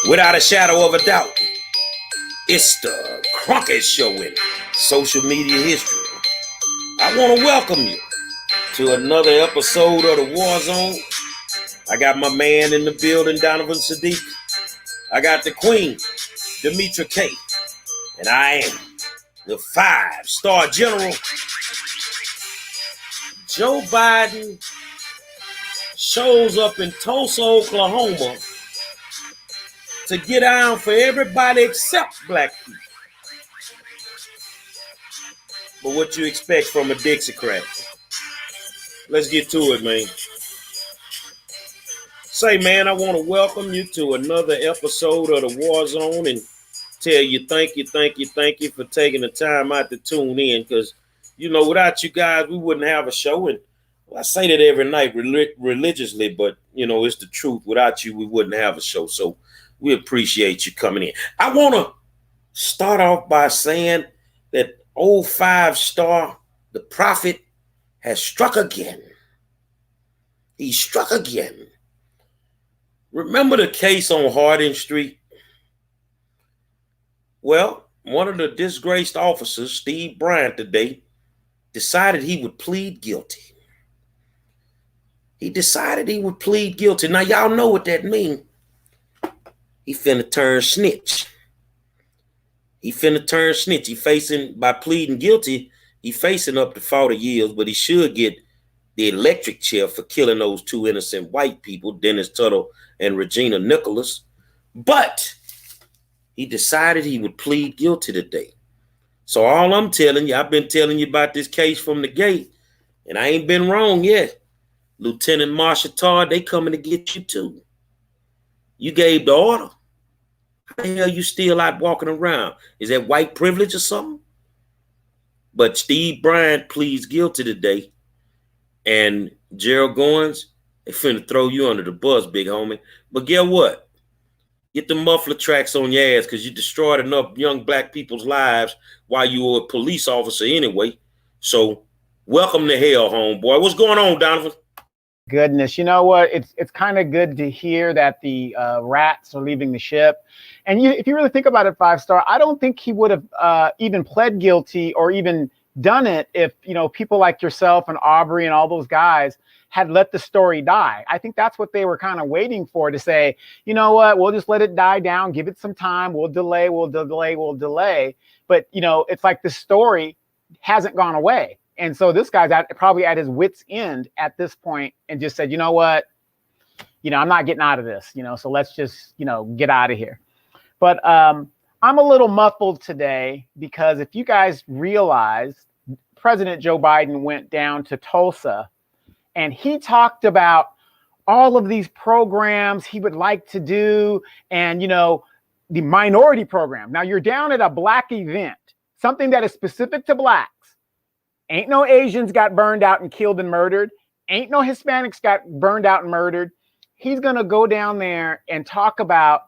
Without a shadow of a doubt, it's the Cronkite Show in social media history. I want to welcome you to another episode of the War Zone. I got my man in the building, Donovan Sadiq. I got the Queen, Dixiecrat. And I am the 5-star general. Joe Biden shows up in Tulsa, Oklahoma to get down for everybody except black people. But what you expect from a Dixiecrat? Let's get to it, man. Say, man, I want to welcome you to another episode of the War Zone and tell you thank you for taking the time out to tune in, because, you know, without you guys, we wouldn't have a show. And I say that every night religiously, but, you know, it's the truth. Without you, we wouldn't have a show. So we appreciate you coming in. I want to start off by saying that old 5-star, the prophet, has struck again. He struck again. Remember the case on Harding Street? Well, one of the disgraced officers, Steve Bryant, today decided he would plead guilty. He decided he would plead guilty. Now, y'all know what that means. He finna turn snitch. He facing, by pleading guilty, he facing up to 40 years, but he should get the electric chair for killing those two innocent white people, Dennis Tuttle and Regina Nicholas. But he decided he would plead guilty today. So all I'm telling you, I've been telling you about this case from the gate, and I ain't been wrong yet. Lieutenant Marshal Todd, they coming to get you too. You gave the order. How the hell you still out walking around? Is that white privilege or something? But Steve Bryant pleads guilty today. And Gerald Goins, they finna throw you under the bus, big homie. But guess what? Get the muffler tracks on your ass, because you destroyed enough young black people's lives while you were a police officer anyway. So welcome to hell, homeboy. What's going on, Donovan? Goodness, you know what? It's kind of good to hear that the rats are leaving the ship. And if you really think about it, 5-star, I don't think he would have even pled guilty or even done it if, you know, people like yourself and Aubrey and all those guys had let the story die. I think that's what they were kind of waiting for, to say, you know what, we'll just let it die down, give it some time, we'll delay. But, you know, it's like the story hasn't gone away. And so this guy's probably at his wit's end at this point and just said, you know what, you know, I'm not getting out of this, you know, so let's just, you know, get out of here. But I'm a little muffled today because if you guys realize, President Joe Biden went down to Tulsa and he talked about all of these programs he would like to do, and, you know, the minority program. Now you're down at a black event, something that is specific to blacks. Ain't no Asians got burned out and killed and murdered. Ain't no Hispanics got burned out and murdered. He's going to go down there and talk about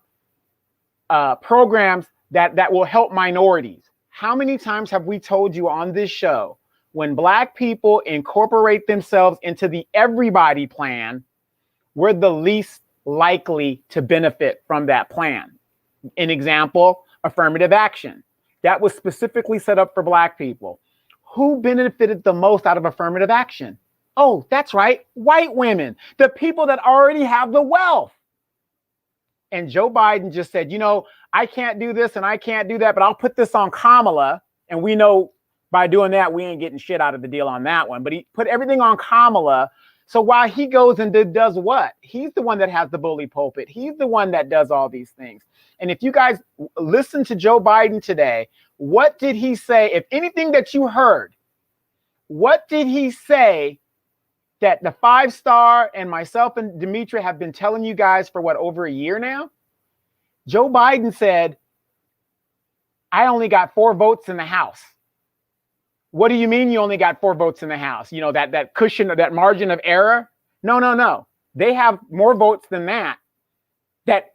programs that will help minorities. How many times have we told you on this show, when black people incorporate themselves into the everybody plan, we're the least likely to benefit from that plan? An example, affirmative action. That was specifically set up for black people. Who benefited the most out of affirmative action? Oh, that's right, white women, the people that already have the wealth. And Joe Biden just said, you know, I can't do this and I can't do that, but I'll put this on Kamala. And we know by doing that, we ain't getting shit out of the deal on that one. But he put everything on Kamala. So while he goes and does what? He's the one that has the bully pulpit. He's the one that does all these things. And if you guys listen to Joe Biden today, what did he say? If anything that you heard, what did he say that the 5-star and myself and Dimitri have been telling you guys for what, over a year now? Joe Biden said, I only got 4 votes in the House. What do you mean you only got 4 votes in the House? You know, that cushion or that margin of error? No. They have more votes than that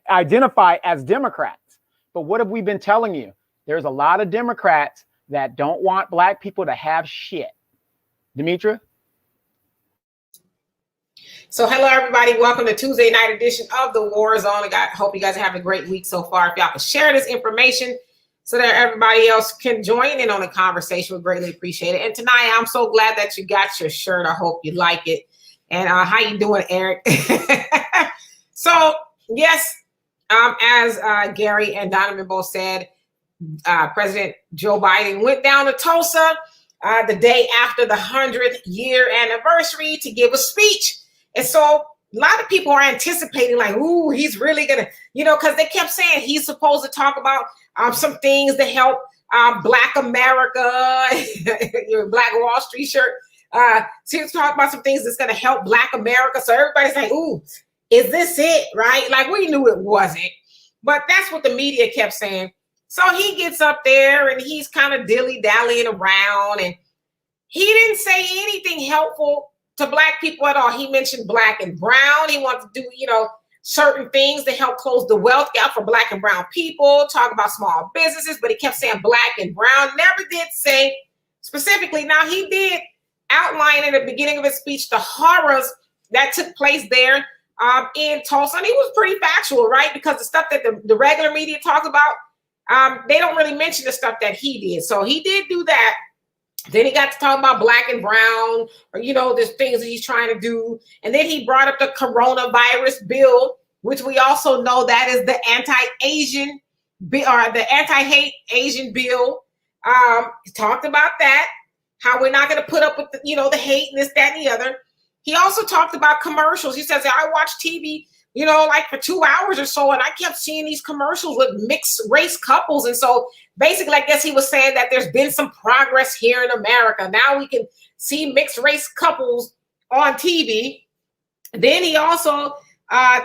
identify as Democrats. But what have we been telling you? There's a lot of Democrats that don't want black people to have shit. Dimitri? So hello, everybody. Welcome to Tuesday night edition of the War Zone. I hope you guys are having a great week so far. If y'all can share this information so that everybody else can join in on the conversation, we greatly appreciate it. And tonight, I'm so glad that you got your shirt. I hope you like it. And how you doing, Eric? So, yes, as Gary and Donovan both said, President Joe Biden went down to Tulsa the day after the 100th year anniversary to give a speech. And so a lot of people are anticipating like, ooh, he's really going to, because they kept saying he's supposed to talk about some things to help Black America, your Black Wall Street shirt. So he's talking about some things that's going to help Black America. So everybody's like, ooh, is this it? Right? Like we knew it wasn't. But that's what the media kept saying. So he gets up there and he's kind of dilly-dallying around. And he didn't say anything helpful to Black people at all. He mentioned Black and brown. He wanted to do, certain things to help close the wealth gap for Black and brown people, talk about small businesses, but he kept saying Black and brown, never did say specifically. Now, he did outline in the beginning of his speech the horrors that took place there in Tulsa. And he was pretty factual, right? Because the stuff that the regular media talks about, they don't really mention the stuff that he did. So he did do that. Then he got to talk about Black and brown, or, there's things that he's trying to do. And then he brought up the coronavirus bill, which we also know that is the anti-Asian bill, or the anti-hate Asian bill. He talked about that, how we're not going to put up with the, the hate and this, that, and the other. He also talked about commercials. He says, I watch TV, like for 2 hours or so, and I kept seeing these commercials with mixed race couples. And so basically, I guess he was saying that there's been some progress here in America. Now we can see mixed race couples on TV. Then he also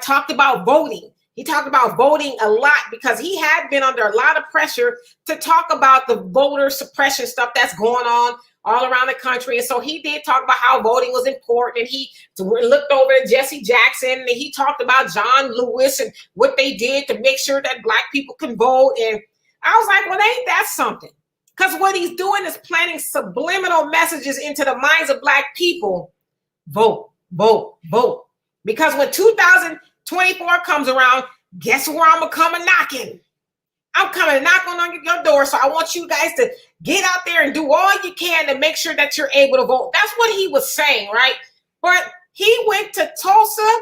talked about voting. He talked about voting a lot because he had been under a lot of pressure to talk about the voter suppression stuff that's going on all around the country. And so he did talk about how voting was important. And he looked over at Jesse Jackson and he talked about John Lewis and what they did to make sure that Black people can vote. And I was like, well, ain't that something? Because what he's doing is planting subliminal messages into the minds of Black people. Vote, vote, vote. Because when 2024 comes around, guess where I'm going to come a knocking? I'm coming knocking on your door. So I want you guys to get out there and do all you can to make sure that you're able to vote. That's what he was saying, right? But he went to Tulsa,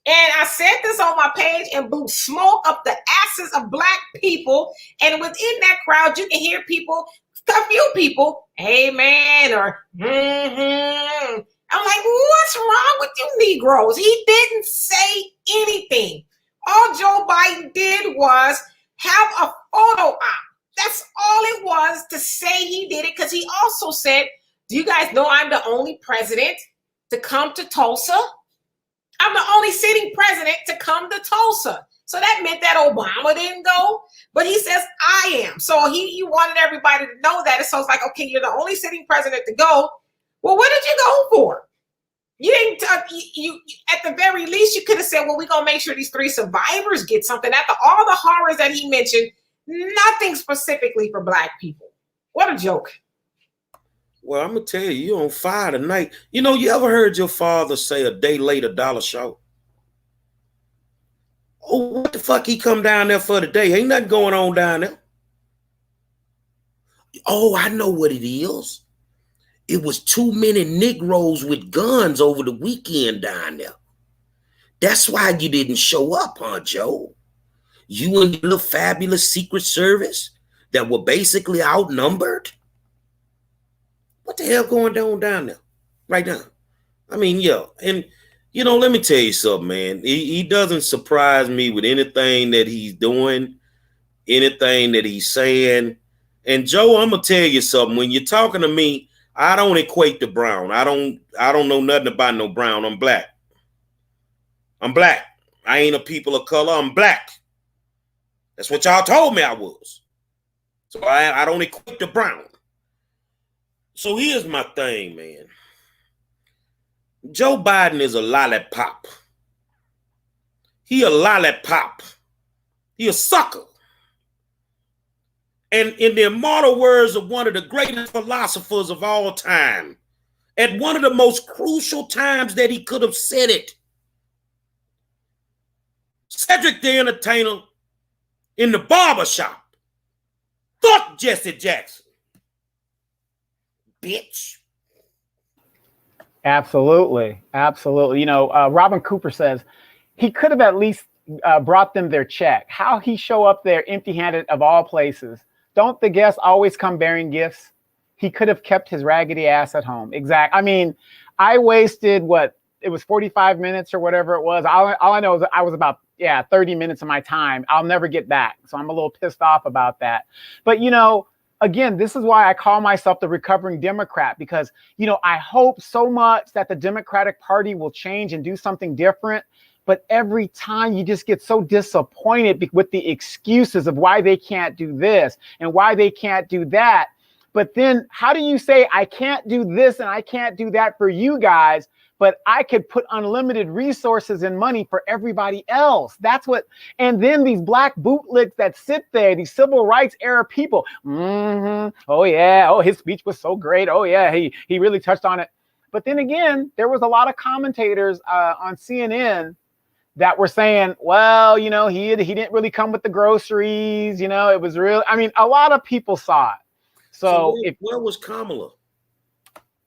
and I said this on my page, and blew smoke up the asses of Black people. And within that crowd, you can hear people, a few people, amen, or mm-hmm. I'm like, what's wrong with you Negroes? He didn't say anything. All Joe Biden did was have a photo op. That's all it was to say he did it, because he also said, do you guys know I'm the only president to come to Tulsa? I'm the only sitting president to come to Tulsa. So that meant that Obama didn't go, but he says I am. So he wanted everybody to know that. And so it's like, okay, you're the only sitting president to go. Well, what did you go for? You didn't. You at the very least, you could have said, "Well, we're gonna make sure these 3 survivors get something." After all the horrors that he mentioned, nothing specifically for Black people. What a joke! Well, I'm gonna tell you, you're on fire tonight. You ever heard your father say, "A day late, a dollar short"? Oh, what the fuck he come down there for today? Ain't nothing going on down there. Oh, I know what it is. It was too many Negroes with guns over the weekend down there. That's why you didn't show up, huh, Joe? You and your little fabulous Secret Service that were basically outnumbered? What the hell going on down there right now? I mean, yeah. And, let me tell you something, man. He doesn't surprise me with anything that he's doing, anything that he's saying. And, Joe, I'm going to tell you something. When you're talking to me, I don't equate to brown. I don't know nothing about no brown. I'm Black. I'm Black. I ain't a people of color. I'm Black. That's what y'all told me I was. So I don't equate to brown. So here's my thing, man. Joe Biden is a lollipop. He a lollipop. He a sucker. And in the immortal words of one of the greatest philosophers of all time, at one of the most crucial times that he could have said it. Cedric the Entertainer in the barber shop. Fuck Jesse Jackson. Bitch. Absolutely. Absolutely. You know, Robin Cooper says he could have at least brought them their check. How he show up there empty-handed of all places? Don't the guests always come bearing gifts? He could have kept his raggedy ass at home. Exactly. I mean, I wasted what? It was 45 minutes or whatever it was. All I know is I was about 30 minutes of my time. I'll never get back. So I'm a little pissed off about that. But, you know, again, this is why I call myself the recovering Democrat, because, you know, I hope so much that the Democratic Party will change and do something different. But every time you just get so disappointed with the excuses of why they can't do this and why they can't do that. But then how do you say I can't do this and I can't do that for you guys, but I could put unlimited resources and money for everybody else? That's what, and then these black bootlicks that sit there, these civil rights era people. Oh yeah, oh, his speech was so great. Oh yeah, he really touched on it. But then again, there was a lot of commentators on CNN that were saying, well, you know, he didn't really come with the groceries. You know, it was real. I mean, a lot of people saw it. So where was Kamala?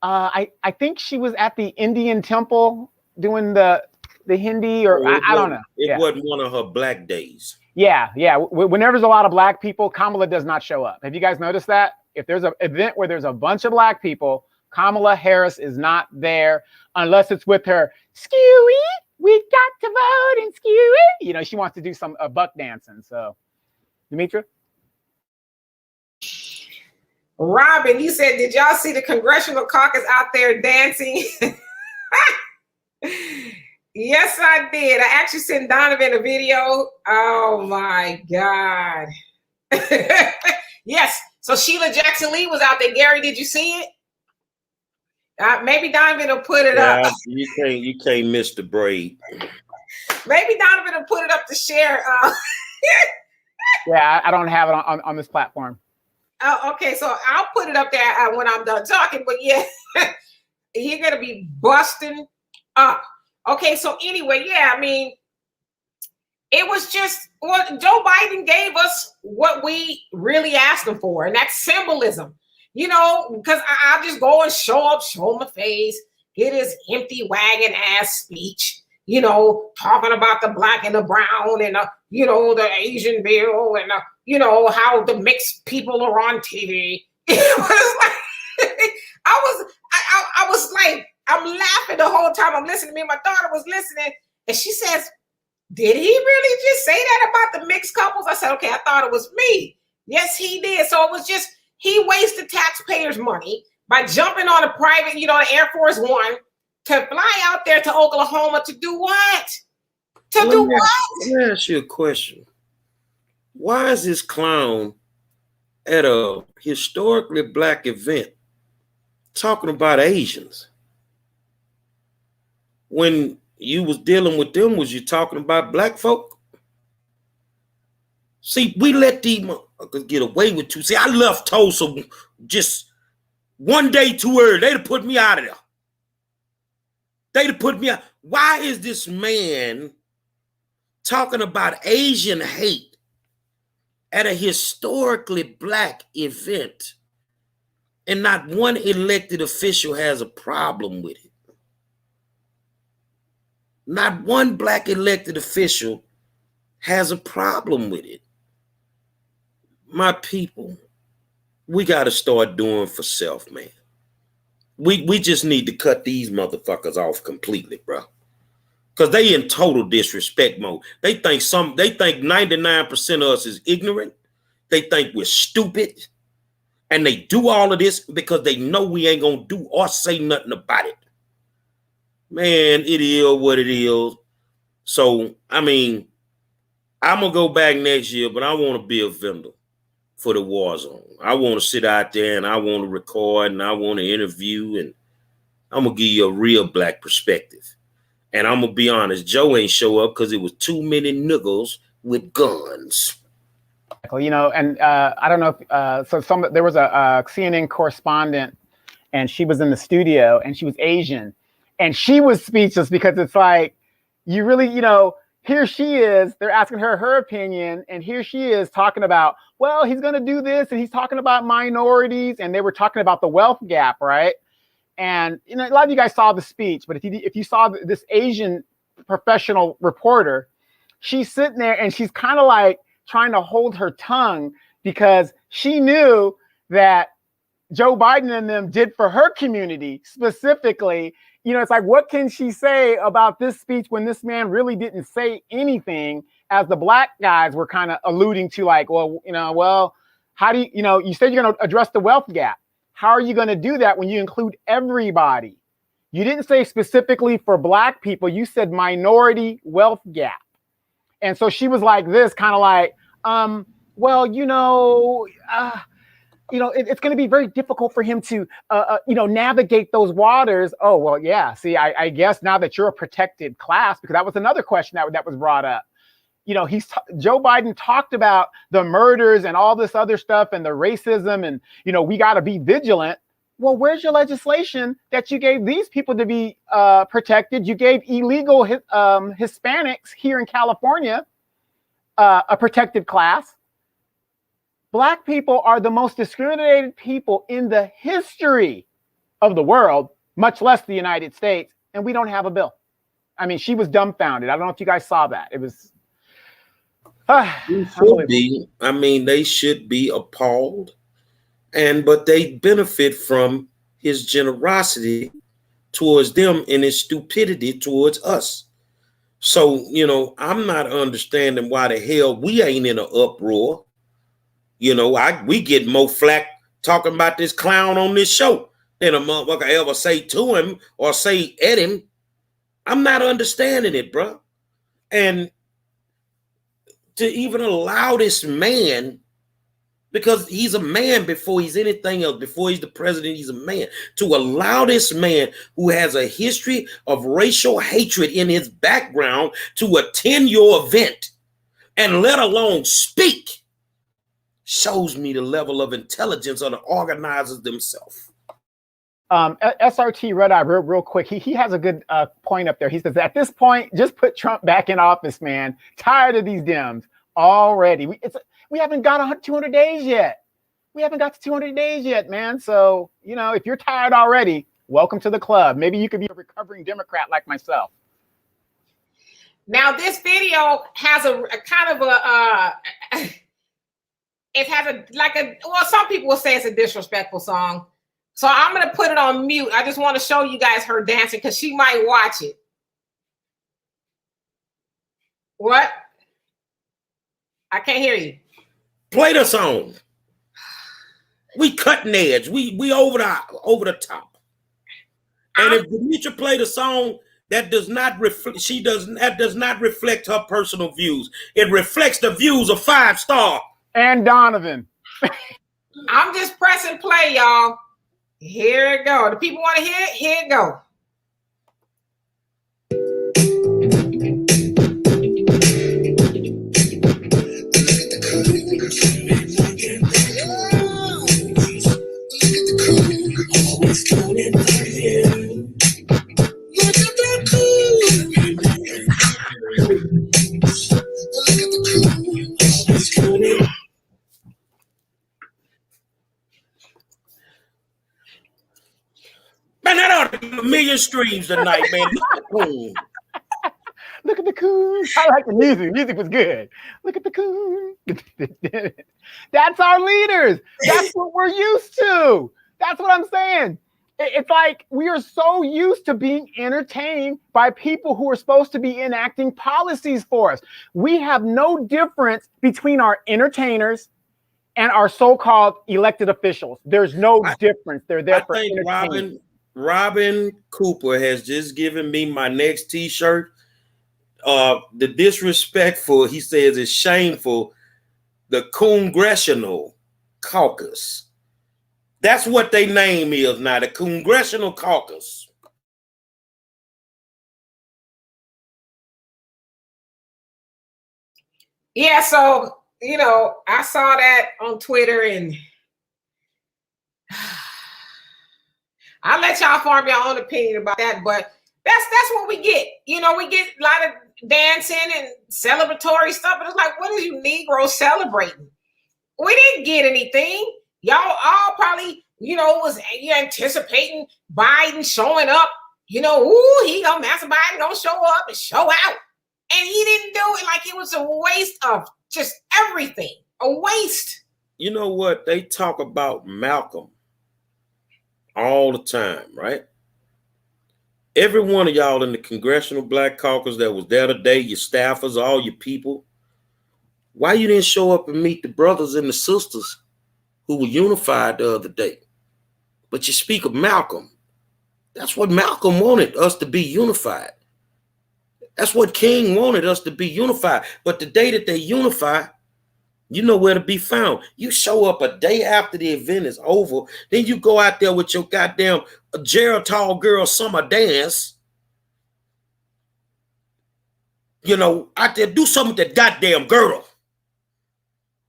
I think she was at the Indian temple doing the Hindi, or I don't know. It wasn't one of her black days. Yeah. Whenever there's a lot of black people, Kamala does not show up. Have you guys noticed that? If there's an event where there's a bunch of black people, Kamala Harris is not there unless it's with her skewy. We got to vote and skewy. You know, she wants to do some buck dancing. So, Demetra? Robin, you said, did y'all see the congressional caucus out there dancing? Yes, I did. I actually sent Donovan a video. Oh my God. Yes. So Sheila Jackson Lee was out there. Gary, did you see it? Maybe Donovan will put it up. You can't miss the braid. Maybe Donovan will put it up to share. Yeah, I don't have it on this platform. Oh, okay, so I'll put it up there when I'm done talking. But yeah, you're gonna be busting up. Okay, so anyway, yeah, I mean, it was just what Joe Biden gave us what we really asked him for, and that's symbolism. You know, because I'll just go and show my face, get his empty wagon ass speech. You know, talking about the black and the brown and you know, the Asian bill and you know, how the mixed people are on TV. It was like, I was like, I'm laughing the whole time I'm listening. Me and my daughter was listening, and she says, "Did he really just say that about the mixed couples?" I said, "Okay, I thought it was me." Yes, he did. So it was just he wasted taxpayers' money by jumping on a private, you know, Air Force One to fly out there to Oklahoma to do what? Let me ask you a question. Why is this clown at a historically black event talking about Asians? When you was dealing with them, was you talking about black folk? See, we let these motherfuckers get away with two. See, I left Tulsa just one day too early. They'd have put me out of there. They'd have put me out. Why is this man talking about Asian hate at a historically black event, and not one elected official has a problem with it? Not one black elected official has a problem with it. My people, we got to start doing for self, man. We just need to cut these motherfuckers off completely, bro. Because they in total disrespect mode. They think 99% of us is ignorant. They think we're stupid. And they do all of this because they know we ain't going to do or say nothing about it. Man, it is what it is. So, I mean, I'm going to go back next year, but I want to be a vendor for the war zone. I want to sit out there and I want to record and I want to interview, and I'm going to give you a real black perspective. And I'm going to be honest, Joe ain't show up because it was too many niggas with guns. You know, and I don't know if, there was a CNN correspondent and she was in the studio, and she was Asian, and she was speechless because it's like, you really, here she is, they're asking her opinion, and here she is talking about, well, he's going to do this, and he's talking about minorities, and they were talking about the wealth gap, right? And a lot of you guys saw the speech, but if you saw this Asian professional reporter, she's sitting there and she's kind of like trying to hold her tongue because she knew that Joe Biden and them did for her community specifically. It's like, what can she say about this speech when this man really didn't say anything, as the black guys were kind of alluding to, like, well, how do you said you're going to address the wealth gap. How are you going to do that when you include everybody? You didn't say specifically for black people. You said minority wealth gap. And so she was like this, kind of like, well, it's going to be very difficult for him to, navigate those waters. Oh, well, yeah. See, I guess now that you're a protected class, because that was another question that was brought up. Joe Biden talked about the murders and all this other stuff and the racism and, we got to be vigilant. Well, where's your legislation that you gave these people to be protected? You gave illegal Hispanics here in California a protected class. Black people are the most discriminated people in the history of the world, much less the United States, and we don't have a bill. I mean, she was dumbfounded. I don't know if you guys saw that. It was... they should be appalled, but they benefit from his generosity towards them and his stupidity towards us. So, I'm not understanding why the hell we ain't in an uproar. We get more flack talking about this clown on this show than a motherfucker ever say to him or say at him. I'm not understanding it, bro. And to even allow this man, because he's a man before he's anything else, before he's the president, he's a man, to allow this man who has a history of racial hatred in his background to attend your event and let alone speak, shows me the level of intelligence of the organizers themselves. SRT Red Eye, real quick. He has a good point up there. He says, at this point, just put Trump back in office, man. Tired of these Dems already. We haven't got 200 days yet. We haven't got to 200 days yet, man. So, if you're tired already, welcome to the club. Maybe you could be a recovering Democrat like myself. Now, this video has a kind of it has some people will say it's a disrespectful song. So I'm going to put it on mute. I just want to show you guys her dancing because she might watch it. What? I can't hear you. Play the song. We cutting edge. We over the top. And if Demetria played a song that does not reflect, that does not reflect her personal views. It reflects the views of 5 Star and Donovan. I'm just pressing play, y'all. Here it go. The people want to hear it? Here it go. Man, that ought to be 1 million streams tonight, man. Look at the coon. I like the music. Music was good. Look at the coon. That's our leaders. That's what we're used to. That's what I'm saying. It's like we are so used to being entertained by people who are supposed to be enacting policies for us. We have no difference between our entertainers and our so-called elected officials. There's no difference. They're there for entertainment. Robin Cooper has just given me my next T-shirt. The disrespectful, he says, is shameful. The Congressional Caucus. That's what their name is now, the Congressional Caucus. Yeah, so, I saw that on Twitter and I'll let y'all form your own opinion about that, but that's what we get. You know, we get a lot of dancing and celebratory stuff, but it's like, what are you Negroes celebrating? We didn't get anything. Y'all all probably, was anticipating Biden showing up. Master Biden gonna show up and show out. And he didn't do it. Like, it was a waste of just everything. A waste. You know what? They talk about Malcolm all the time, right? Every one of y'all in the Congressional Black Caucus that was there today, your staffers, all your people, why you didn't show up and meet the brothers and the sisters who were unified the other day? But you speak of Malcolm. That's what Malcolm wanted, us to be unified. That's what King wanted, us to be unified. But the day that they unify, you know where to be found. You show up a day after the event is over, then you go out there with your goddamn Geritol Girl summer dance. Out there, do something with that goddamn girdle.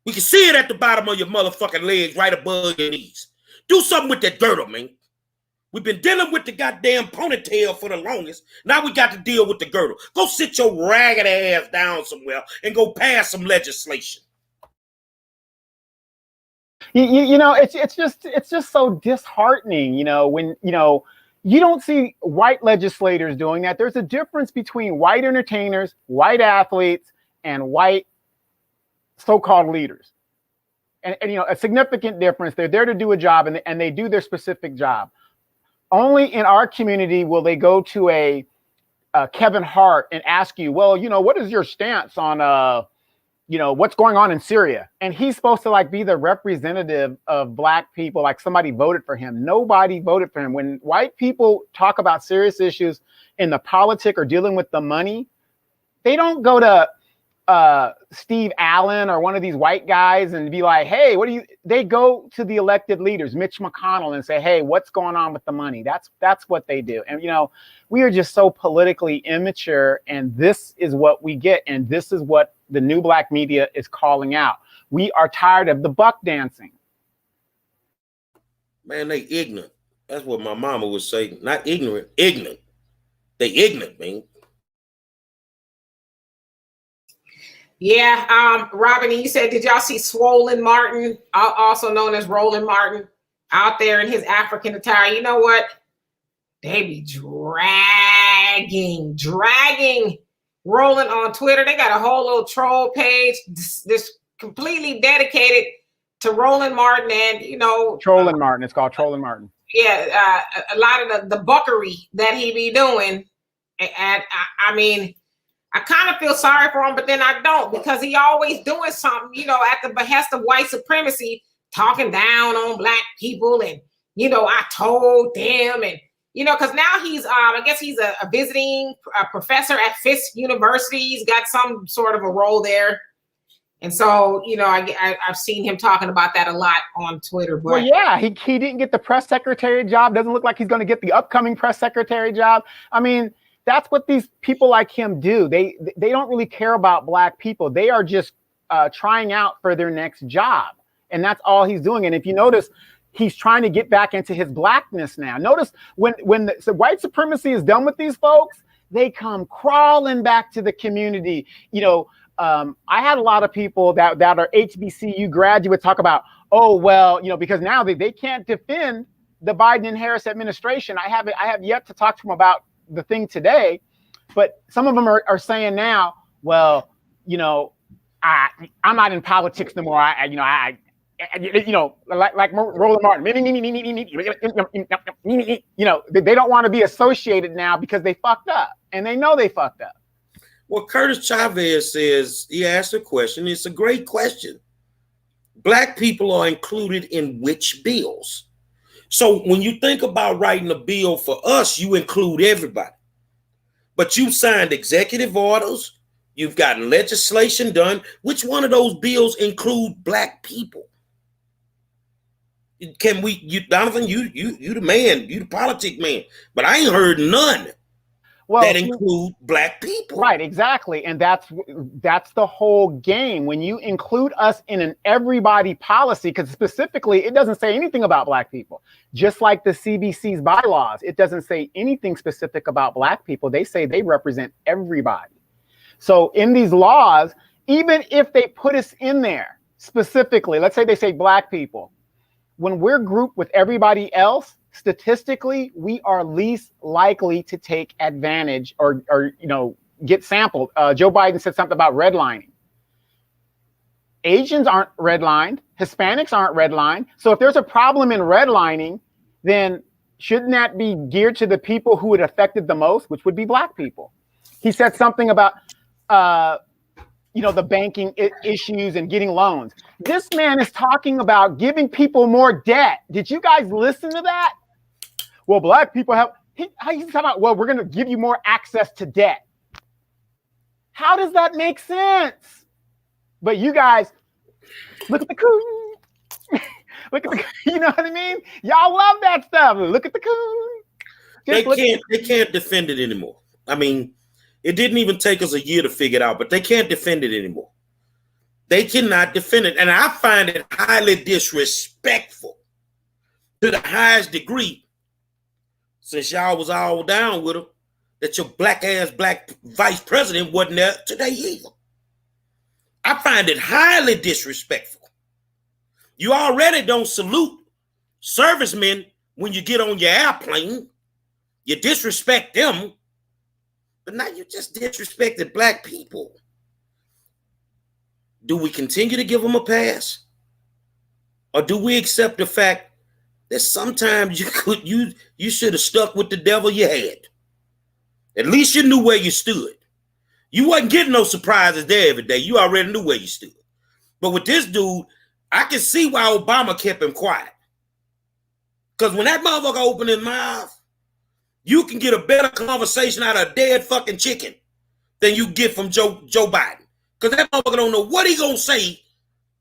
We can see it at the bottom of your motherfucking legs, right above your knees. Do something with that girdle, man. We've been dealing with the goddamn ponytail for the longest. Now we got to deal with the girdle. Go sit your ragged ass down somewhere and go pass some legislation. It's just so disheartening, when, you don't see white legislators doing that. There's a difference between white entertainers, white athletes, and white so-called leaders. And a significant difference. They're there to do a job, and they do their specific job. Only in our community will they go to a Kevin Hart and ask you, well, what is your stance on, what's going on in Syria? And he's supposed to be the representative of Black people, like somebody voted for him. Nobody voted for him. When white people talk about serious issues in the politic or dealing with the money, they don't go to Steve Allen or one of these white guys and be like, hey, they go to the elected leaders, Mitch McConnell, and say, hey, what's going on with the money? That's what they do. And, we are just so politically immature, and this is what we get. And this is what the new Black media is calling out. We are tired of the buck dancing. Man, they ignorant. That's what my mama would say. Not ignorant, ignorant. They ignorant, man. Yeah, Robin, you said, did y'all see Swollen Martin, also known as Roland Martin, out there in his African attire? You know what? They be dragging Roland on Twitter. They got a whole little troll page, this completely dedicated to Roland Martin, and Trolling Martin. It's called Trolling Martin. Yeah, a lot of the buckery that he be doing, and I mean, I kind of feel sorry for him, but then I don't, because he always doing something, at the behest of white supremacy, talking down on Black people, and I told them, and because now he's I guess he's a visiting professor at Fisk University. He's got some sort of a role there. And so, I've seen him talking about that a lot on Twitter. But well, yeah, he didn't get the press secretary job. Doesn't look like he's going to get the upcoming press secretary job. I mean, that's what these people like him do. They don't really care about Black people. They are just trying out for their next job. And that's all he's doing. And if you notice, he's trying to get back into his Blackness now. Notice when the white supremacy is done with these folks, they come crawling back to the community. I had a lot of people that are HBCU graduates talk about, oh, well, because now they can't defend the Biden and Harris administration. I have yet to talk to them about the thing today, but some of them are saying now, well, I'm not in politics no more. Like Roland Martin, they don't want to be associated now because they fucked up, and they know they fucked up. Well, Curtis Chavez says, he asked a question. It's a great question. Black people are included in which bills? So when you think about writing a bill for us, you include everybody. But you signed executive orders. You've gotten legislation done. Which one of those bills include Black people? Can we, Donovan, you the man, you the politic man, but I ain't heard none. Well, that include black people. Right, exactly. And that's the whole game. When you include us in an everybody policy, because specifically it doesn't say anything about black people. Just like the CBC's bylaws, it doesn't say anything specific about black people. They say they represent everybody. So in these laws, even if they put us in there specifically, let's say they say black people, when we're grouped with everybody else, statistically, we are least likely to take advantage or get sampled. Joe Biden said something about redlining. Asians aren't redlined. Hispanics aren't redlined. So if there's a problem in redlining, then shouldn't that be geared to the people who it affected the most, which would be black people? He said something about, the banking issues and getting loans. This man is talking about giving people more debt. Did you guys listen to that? Well, black people have, he's talking about, well, we're going to give you more access to debt. How does that make sense? But you guys, look at the coon. Look at the, you know what I mean? Y'all love that stuff. Look at the coon. They can't defend it anymore. I mean, it didn't even take us a year to figure it out, but they can't defend it anymore. They cannot defend it. And I find it highly disrespectful to the highest degree, since y'all was all down with them, that your black vice president wasn't there today either. I find it highly disrespectful. You already don't salute servicemen when you get on your airplane. You disrespect them, but now you just disrespected black people. Do we continue to give them a pass? Or do we accept the fact that sometimes you should have stuck with the devil you had? At least you knew where you stood. You wasn't getting no surprises there every day. You already knew where you stood. But with this dude, I can see why Obama kept him quiet. Because when that motherfucker opened his mouth, you can get a better conversation out of a dead fucking chicken than you get from Joe Biden. Because that motherfucker don't know what he gonna say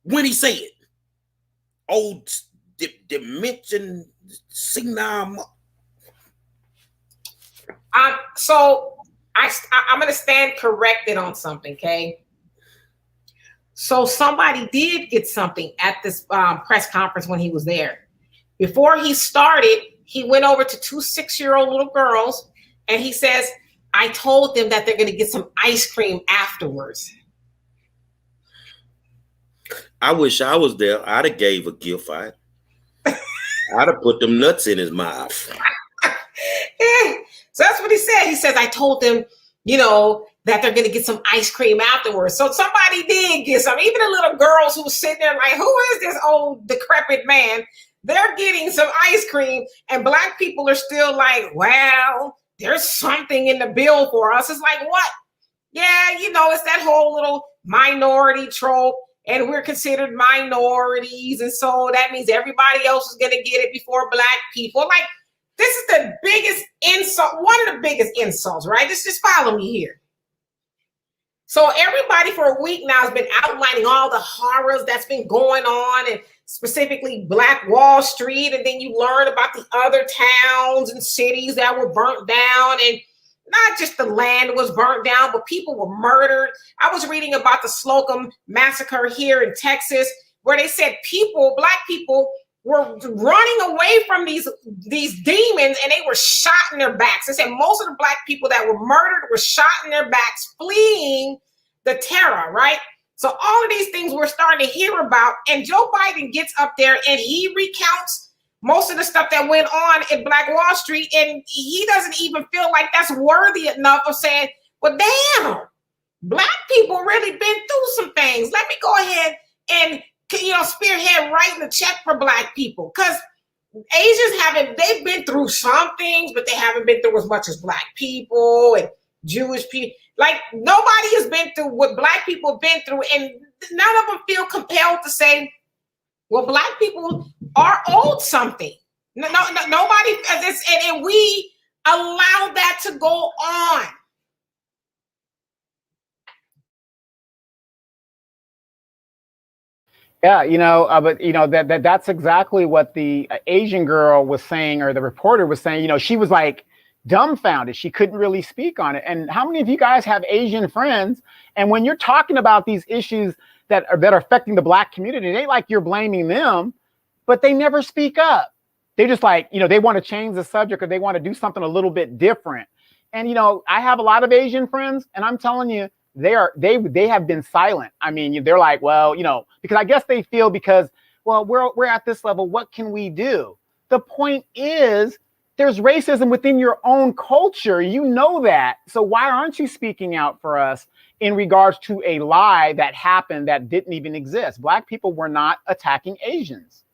when he say it. Old dimension senile. So I'm gonna stand corrected on something, okay? So somebody did get something at this press conference when he was there. Before he started, he went over to 2 6-year-old little girls and he says, I told them that they're gonna get some ice cream afterwards. I wish I was there. I'd have gave a gift. I'd have put them nuts in his mouth. So that's what he said. He says, I told them, that they're going to get some ice cream afterwards. So somebody did get some. Even the little girls who were sitting there like, who is this old decrepit man? They're getting some ice cream. And black people are still like, well, there's something in the bill for us. It's like, what? Yeah, it's that whole little minority trope. And we're considered minorities. And so that means everybody else is going to get it before black people. Like, this is the biggest insult, one of the biggest insults, right? Just follow me here. So everybody for a week now has been outlining all the horrors that's been going on, and specifically Black Wall Street. And then you learn about the other towns and cities that were burnt down, and not just the land was burnt down, but people were murdered. I was reading about the Slocum massacre here in Texas, where they said black people were running away from these demons, and they were shot in their backs. They said most of the black people that were murdered were shot in their backs, fleeing the terror, right? So all of these things we're starting to hear about, and Joe Biden gets up there and he recounts most of the stuff that went on at Black Wall Street, and he doesn't even feel like that's worthy enough of saying, well, damn, black people really been through some things. Let me go ahead and spearhead writing a check for black people, because Asians they've been through some things, but they haven't been through as much as black people and Jewish people. Like, nobody has been through what black people have been through, and none of them feel compelled to say, well, black people are owed something. Nobody, and we allow that to go on. Yeah, but that's exactly what the Asian girl was saying, or the reporter was saying. She was like dumbfounded. She couldn't really speak on it. And how many of you guys have Asian friends? And when you're talking about these issues that are affecting the Black community, it ain't like you're blaming them, but they never speak up. They just like, they want to change the subject, or they want to do something a little bit different. And, I have a lot of Asian friends, and I'm telling you, they have been silent. I mean, they're like, well, because I guess they feel because, well, we're at this level, what can we do? The point is, there's racism within your own culture. You know that. So why aren't you speaking out for us in regards to a lie that happened that didn't even exist? Black people were not attacking Asians.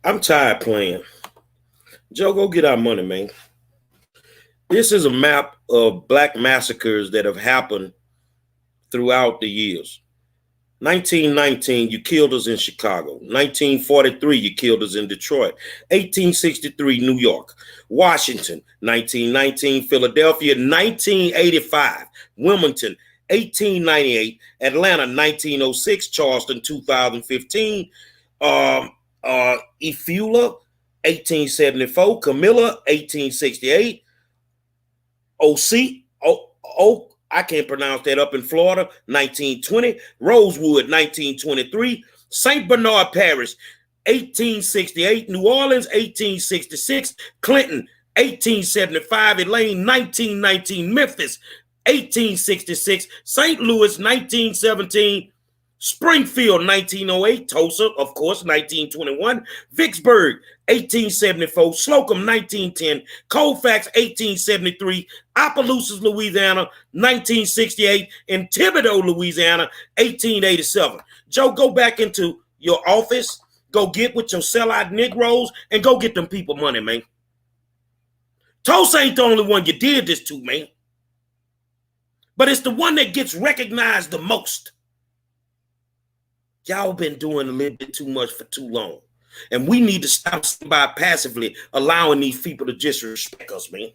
I'm tired playing. Joe, go get our money, man. This is a map of Black massacres that have happened throughout the years. 1919, you killed us in Chicago. 1943, you killed us in Detroit. 1863, New York. Washington, 1919, Philadelphia. 1985, Wilmington. 1898, Atlanta. 1906, Charleston. 2015, Efula. 1874, Camilla. 1868, I can't pronounce that, up in Florida. 1920, Rosewood. 1923, St. Bernard Parish. 1868, New Orleans. 1866, Clinton. 1875, Elaine. 1919, Memphis. 1866, St. Louis. 1917, Springfield. 1908, Tulsa, of course. 1921, Vicksburg. 1874, Slocum. 1910, Colfax. 1873, Opelousas, Louisiana. 1968, and Thibodaux, Louisiana. 1887. Joe, go back into your office, go get with your sellout Negroes, and go get them people money, man. Tulsa ain't the only one you did this to, man. But it's the one that gets recognized the most. Y'all been doing a little bit too much for too long. And we need to stop by passively allowing these people to disrespect us, man.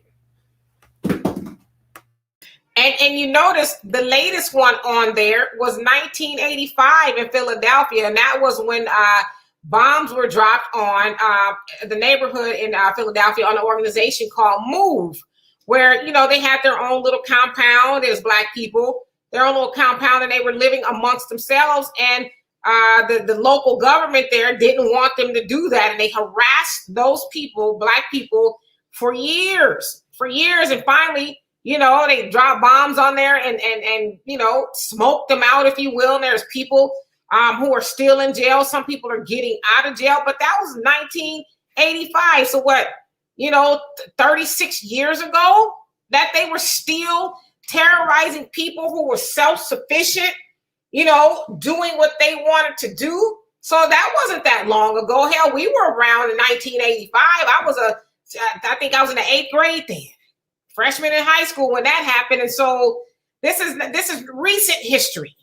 And you notice the latest one on there was 1985 in Philadelphia. And that was when bombs were dropped on the neighborhood in Philadelphia on an organization called MOVE, where, they had their own little compound as Black people, their own little compound, and they were living amongst themselves. And the local government there didn't want them to do that. And they harassed those people, Black people, for years. And finally, they dropped bombs on there and smoked them out, if you will. And there's people who are still in jail. Some people are getting out of jail, but that was 1985. So what, 36 years ago, that they were still terrorizing people who were self-sufficient, doing what they wanted to do. So that wasn't that long ago. Hell, we were around in 1985. I think I was in the 8th grade then, freshman in high school when that happened. And so this is recent history.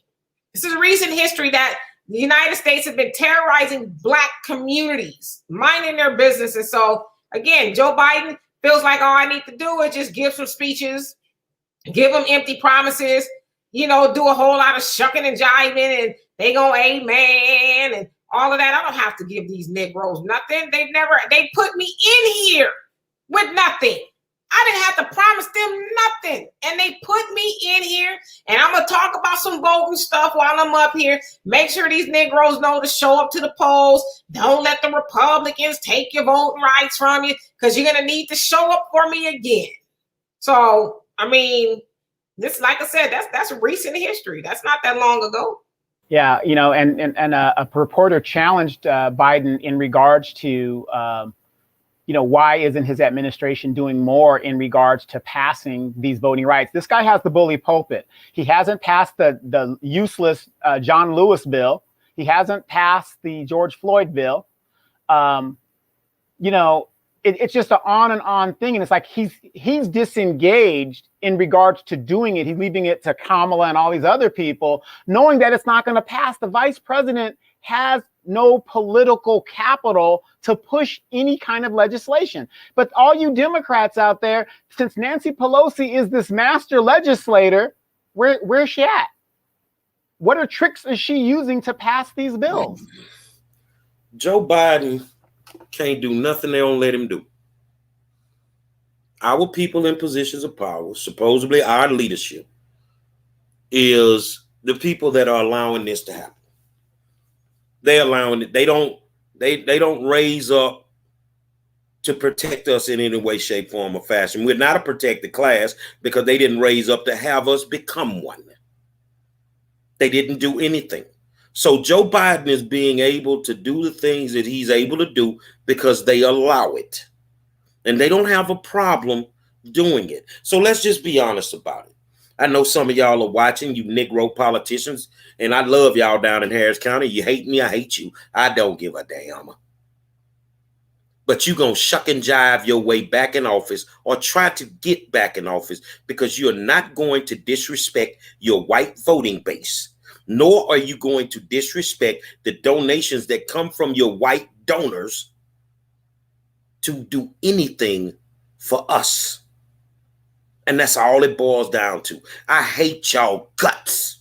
This is recent history that the United States has been terrorizing Black communities, minding their business. And so again, Joe Biden feels like all I need to do is just give some speeches, give them empty promises, do a whole lot of shucking and jiving, and they go amen and all of that. I don't have to give these Negroes nothing. They put me in here with nothing. I didn't have to promise them nothing. And they put me in here, and I'm going to talk about some voting stuff while I'm up here. Make sure these Negroes know to show up to the polls. Don't let the Republicans take your voting rights from you, because you're going to need to show up for me again. So, I mean, this, like I said, that's recent history. That's not that long ago. Yeah, and a reporter challenged Biden in regards to, why isn't his administration doing more in regards to passing these voting rights? This guy has the bully pulpit. He hasn't passed the useless John Lewis bill. He hasn't passed the George Floyd bill. It's just an on and on thing. And it's like he's disengaged in regards to doing it. He's leaving it to Kamala and all these other people, knowing that it's not going to pass. The vice president has no political capital to push any kind of legislation. But all you Democrats out there, since Nancy Pelosi is this master legislator, where's she at? What are tricks is she using to pass these bills? Joe Biden can't do nothing they don't let him do. our people in positions of power, supposedly our leadership, is the people that are allowing this to happen. They're allowing it. They don't raise up to protect us in any way, shape, form, or fashion. We're not a protected class because they didn't raise up to have us become one. They didn't do anything. So Joe Biden is being able to do the things that he's able to do because they allow it. And they don't have a problem doing it. So let's just be honest about it. I know some of y'all are watching, you Negro politicians, and I love y'all down in Harris County. You hate me, I hate you. I don't give a damn. But you're going to shuck and jive your way back in office or try to get back in office because you're not going to disrespect your white voting base, nor are you going to disrespect the donations that come from your white donors to do anything for us. And that's all it boils down to. I hate y'all guts.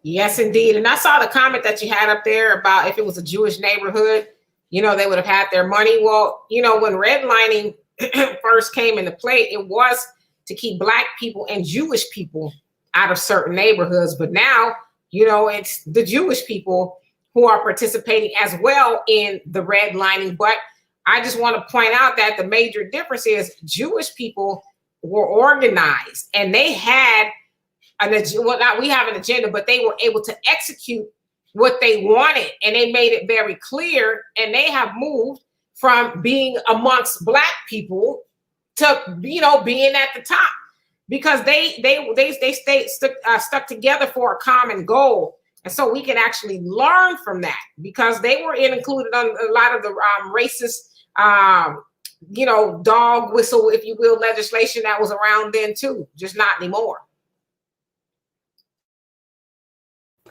Yes, indeed. And I saw the comment that you had up there about if it was a Jewish neighborhood, they would have had their money. Well, when redlining first came into play, it was to keep Black people and Jewish people out of certain neighborhoods. But now, it's the Jewish people who are participating as well in the redlining. But I just want to point out that the major difference is Jewish people were organized and they had we have an agenda, but they were able to execute what they wanted, and they made it very clear. And they have moved from being amongst Black people to being at the top because they stayed stuck together for a common goal. And so we can actually learn from that because they were included on a lot of the racist, dog whistle, if you will, legislation that was around then too, just not anymore.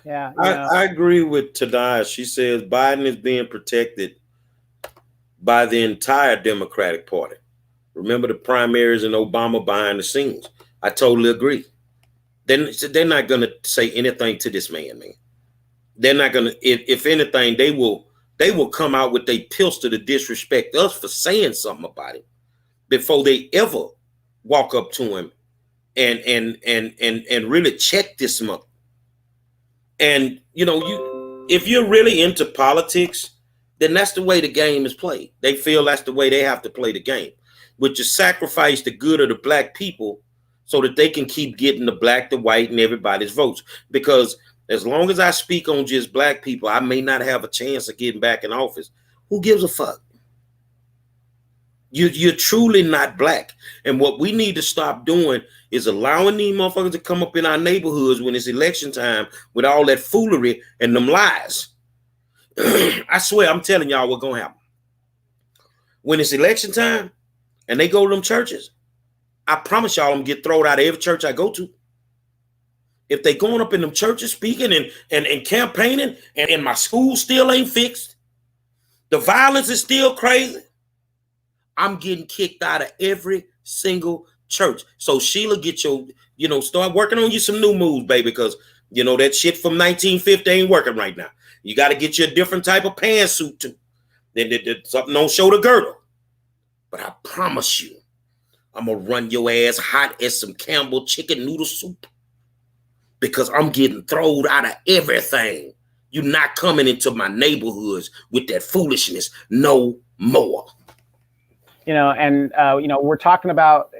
Yeah, I agree with Tadaya. She says Biden is being protected by the entire Democratic Party. Remember the primaries and Obama behind the scenes. I totally agree. They're not going to say anything to this man. They're not going to. If anything, they will come out with their pistol to disrespect us for saying something about it before they ever walk up to him and really check this month. And if you're really into politics, then that's the way the game is played. They feel that's the way they have to play the game, which is sacrifice the good of the Black people so that they can keep getting the Black, the white, and everybody's votes. Because as long as I speak on just Black people, I may not have a chance of getting back in office. Who gives a fuck? You're truly not Black. And what we need to stop doing is allowing these motherfuckers to come up in our neighborhoods when it's election time with all that foolery and them lies. I swear, I'm telling y'all what's going to happen. When it's election time and they go to them churches, I promise y'all I'm going to get thrown out of every church I go to. If they going up in them churches speaking and campaigning and my school still ain't fixed, the violence is still crazy, I'm getting kicked out of every single church. So Sheila, get your, start working on you some new moves, baby, because that shit from 1950 ain't working right now. You got to get you a different type of pantsuit too. Then something don't show the girdle. But I promise you, I'm gonna run your ass hot as some Campbell chicken noodle soup because I'm getting thrown out of everything. You're not coming into my neighborhoods with that foolishness no more. We're talking about,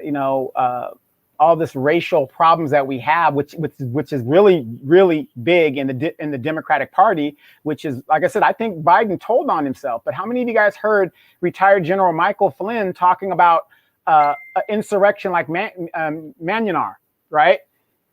all this racial problems that we have, which is really, really big in the Democratic Party, which is, like I said, I think Biden told on himself. But how many of you guys heard retired General Michael Flynn talking about insurrection like Myanmar, right?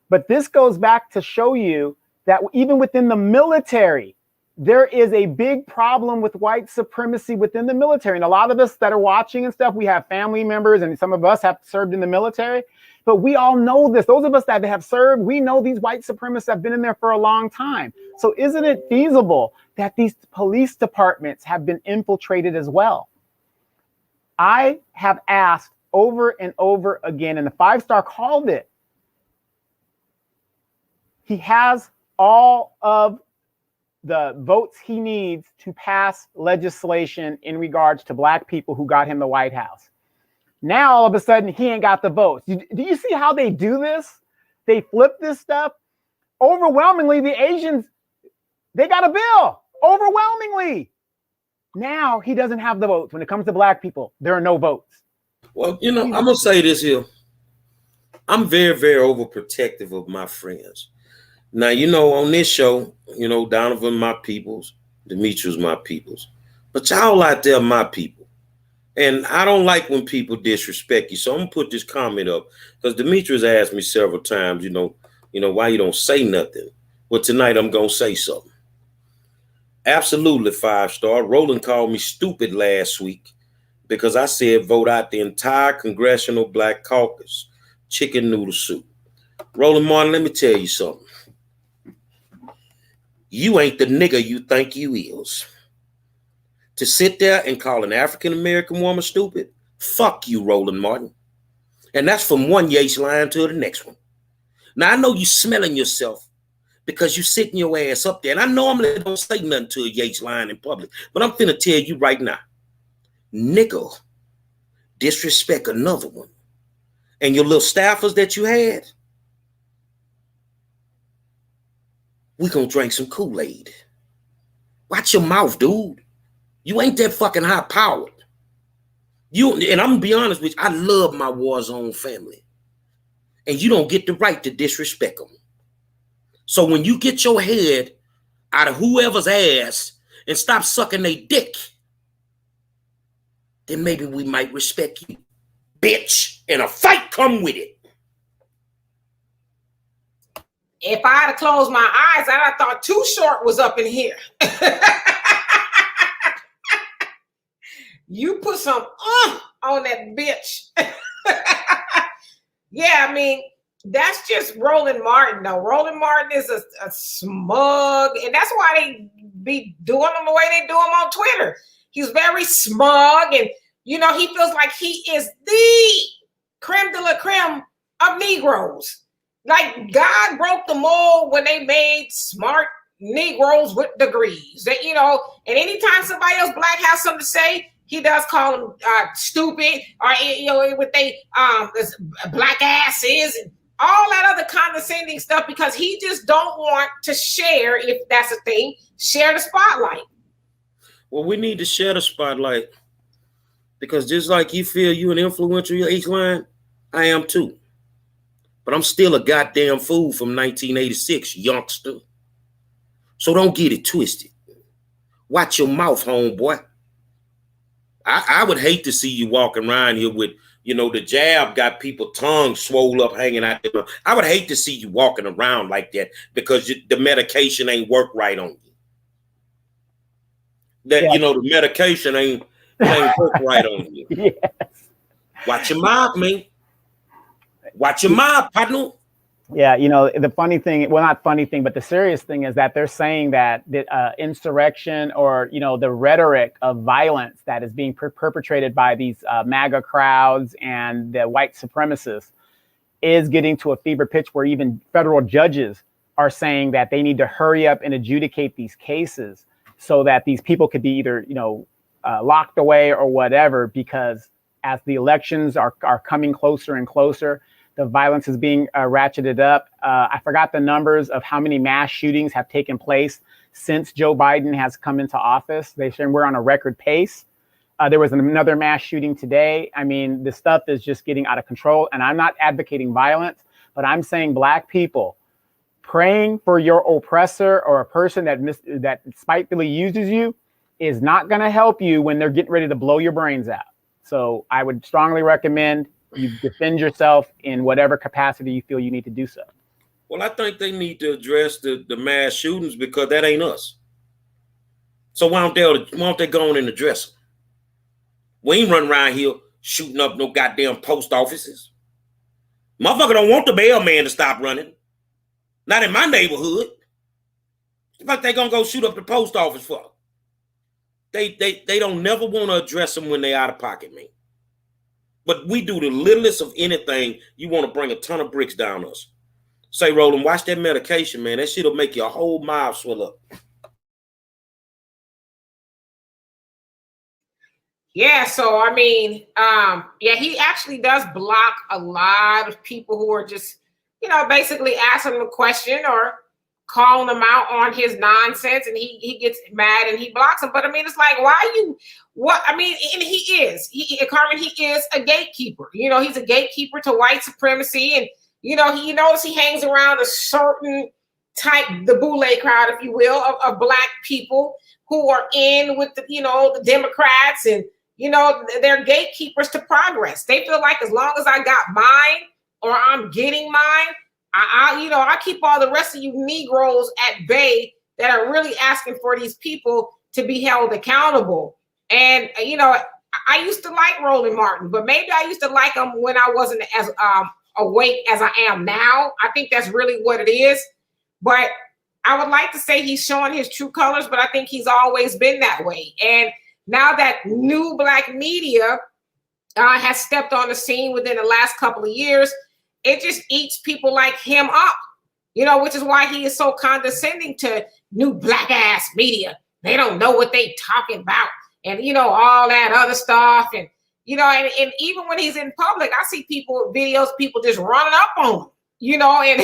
But this goes back to show you that even within the military, there is a big problem with white supremacy within the military. And a lot of us that are watching and stuff, we have family members and some of us have served in the military, but we all know this. Those of us that have served, we know these white supremacists have been in there for a long time. So isn't it feasible that these police departments have been infiltrated as well? I have asked over and over again, and the 5-star called it. He has all of the votes he needs to pass legislation in regards to black people who got him the White House. Now, all of a sudden, he ain't got the votes. Do you see how they do this? They flip this stuff. Overwhelmingly, the Asians, they got a bill. Overwhelmingly. Now, he doesn't have the votes. When it comes to black people, there are no votes. Well, you know, I'm going to say this here. I'm very, very overprotective of my friends. Now, you know, on this show, you know, Donovan, my peoples, Demetrius, my peoples. But y'all out there, my people. And I don't like when people disrespect you. So I'm going to put this comment up. Because Demetrius asked me several times, you know, why you don't say nothing. Well, tonight I'm going to say something. Absolutely 5-star. Roland called me stupid last week because I said vote out the entire Congressional Black Caucus. Chicken noodle soup. Roland Martin, let me tell you something. You ain't the nigga you think you is. To sit there and call an African-American woman stupid, fuck you, Roland Martin. And that's from one Yates line to the next one. Now, I know you smelling yourself because you sitting your ass up there. And I normally don't say nothing to a Yates line in public, but I'm finna tell you right now, nigga, disrespect another one. And your little staffers that you had, we gonna drink some Kool-Aid. Watch your mouth, dude. You ain't that fucking high powered. And I'm gonna be honest with you, I love my war zone family. And you don't get the right to disrespect them. So when you get your head out of whoever's ass and stop sucking their dick, then maybe we might respect you. Bitch, and a fight come with it. If I had to close my eyes, I thought Too Short was up in here. You put some on that bitch. Yeah, I mean, that's just Roland Martin, though. Roland Martin is a smug, and that's why they be doing them the way they do them on Twitter. He's very smug, and you know, he feels like he is the creme de la creme of Negroes. Like God broke the mold when they made smart Negroes with degrees. That, you know, and anytime somebody else black has something to say, he does call them stupid, or you know, with they black asses and all that other condescending stuff, because he just don't want to share, if that's a thing, share the spotlight. Well, we need to share the spotlight. Because just like you feel you an influential your H line, I am too. But I'm still a goddamn fool from 1986, youngster. So don't get it twisted. Watch your mouth, homeboy. I would hate to see you walking around here with, you know, the jab got people tongues swole up hanging out there. I would hate to see you walking around like that because the medication ain't work right on you. That, yeah. You know, the medication ain't work right on you. Yes. Watch your mouth, man. Watch your mouth, partner. Yeah, you know, the funny thing, well, not funny thing, but the serious thing is that they're saying that the insurrection, or, you know, the rhetoric of violence that is being perpetrated by these MAGA crowds and the white supremacists is getting to a fever pitch where even federal judges are saying that they need to hurry up and adjudicate these cases so that these people could be either, you know, locked away or whatever, because as the elections are coming closer and closer, the violence is being ratcheted up. I forgot the numbers of how many mass shootings have taken place since Joe Biden has come into office. They say we're on a record pace. There was another mass shooting today. I mean, this stuff is just getting out of control. And I'm not advocating violence, but I'm saying black people, praying for your oppressor or a person that spitefully uses you is not going to help you when they're getting ready to blow your brains out. So I would strongly recommend you defend yourself in whatever capacity you feel you need to do so. Well, I think they need to address the mass shootings because that ain't us. So why don't they go on and address them? We ain't running around here shooting up no goddamn post offices. Motherfucker don't want the mailman to stop running. Not in my neighborhood. What they gonna go shoot up the post office for? They don't never want to address them when they out of pocket, man. But we do the littlest of anything. You want to bring a ton of bricks down us. Say, Roland, watch that medication, man. That shit'll make your whole mouth swell up. Yeah, so I mean, yeah, he actually does block a lot of people who are just, basically asking him a question or calling him out on his nonsense, and he gets mad and he blocks him. But I mean, it's like, why you? What I mean, and Carmen, he is a gatekeeper. He's a gatekeeper to white supremacy, and you notice he hangs around a certain type, the boule crowd, if you will, of black people who are in with the Democrats, and they're gatekeepers to progress. They feel like as long as I got mine or I'm getting mine, I keep all the rest of you Negroes at bay that are really asking for these people to be held accountable. And I used to like Roland Martin, but maybe I used to like him when I wasn't as awake as I am now. I think that's really what it is. But I would like to say he's showing his true colors, but I think he's always been that way. And now that new black media has stepped on the scene within the last couple of years, it just eats people like him up, which is why he is so condescending to new black ass media. They don't know what they talking about, and all that other stuff. And and even when he's in public, I see videos people just running up on him, and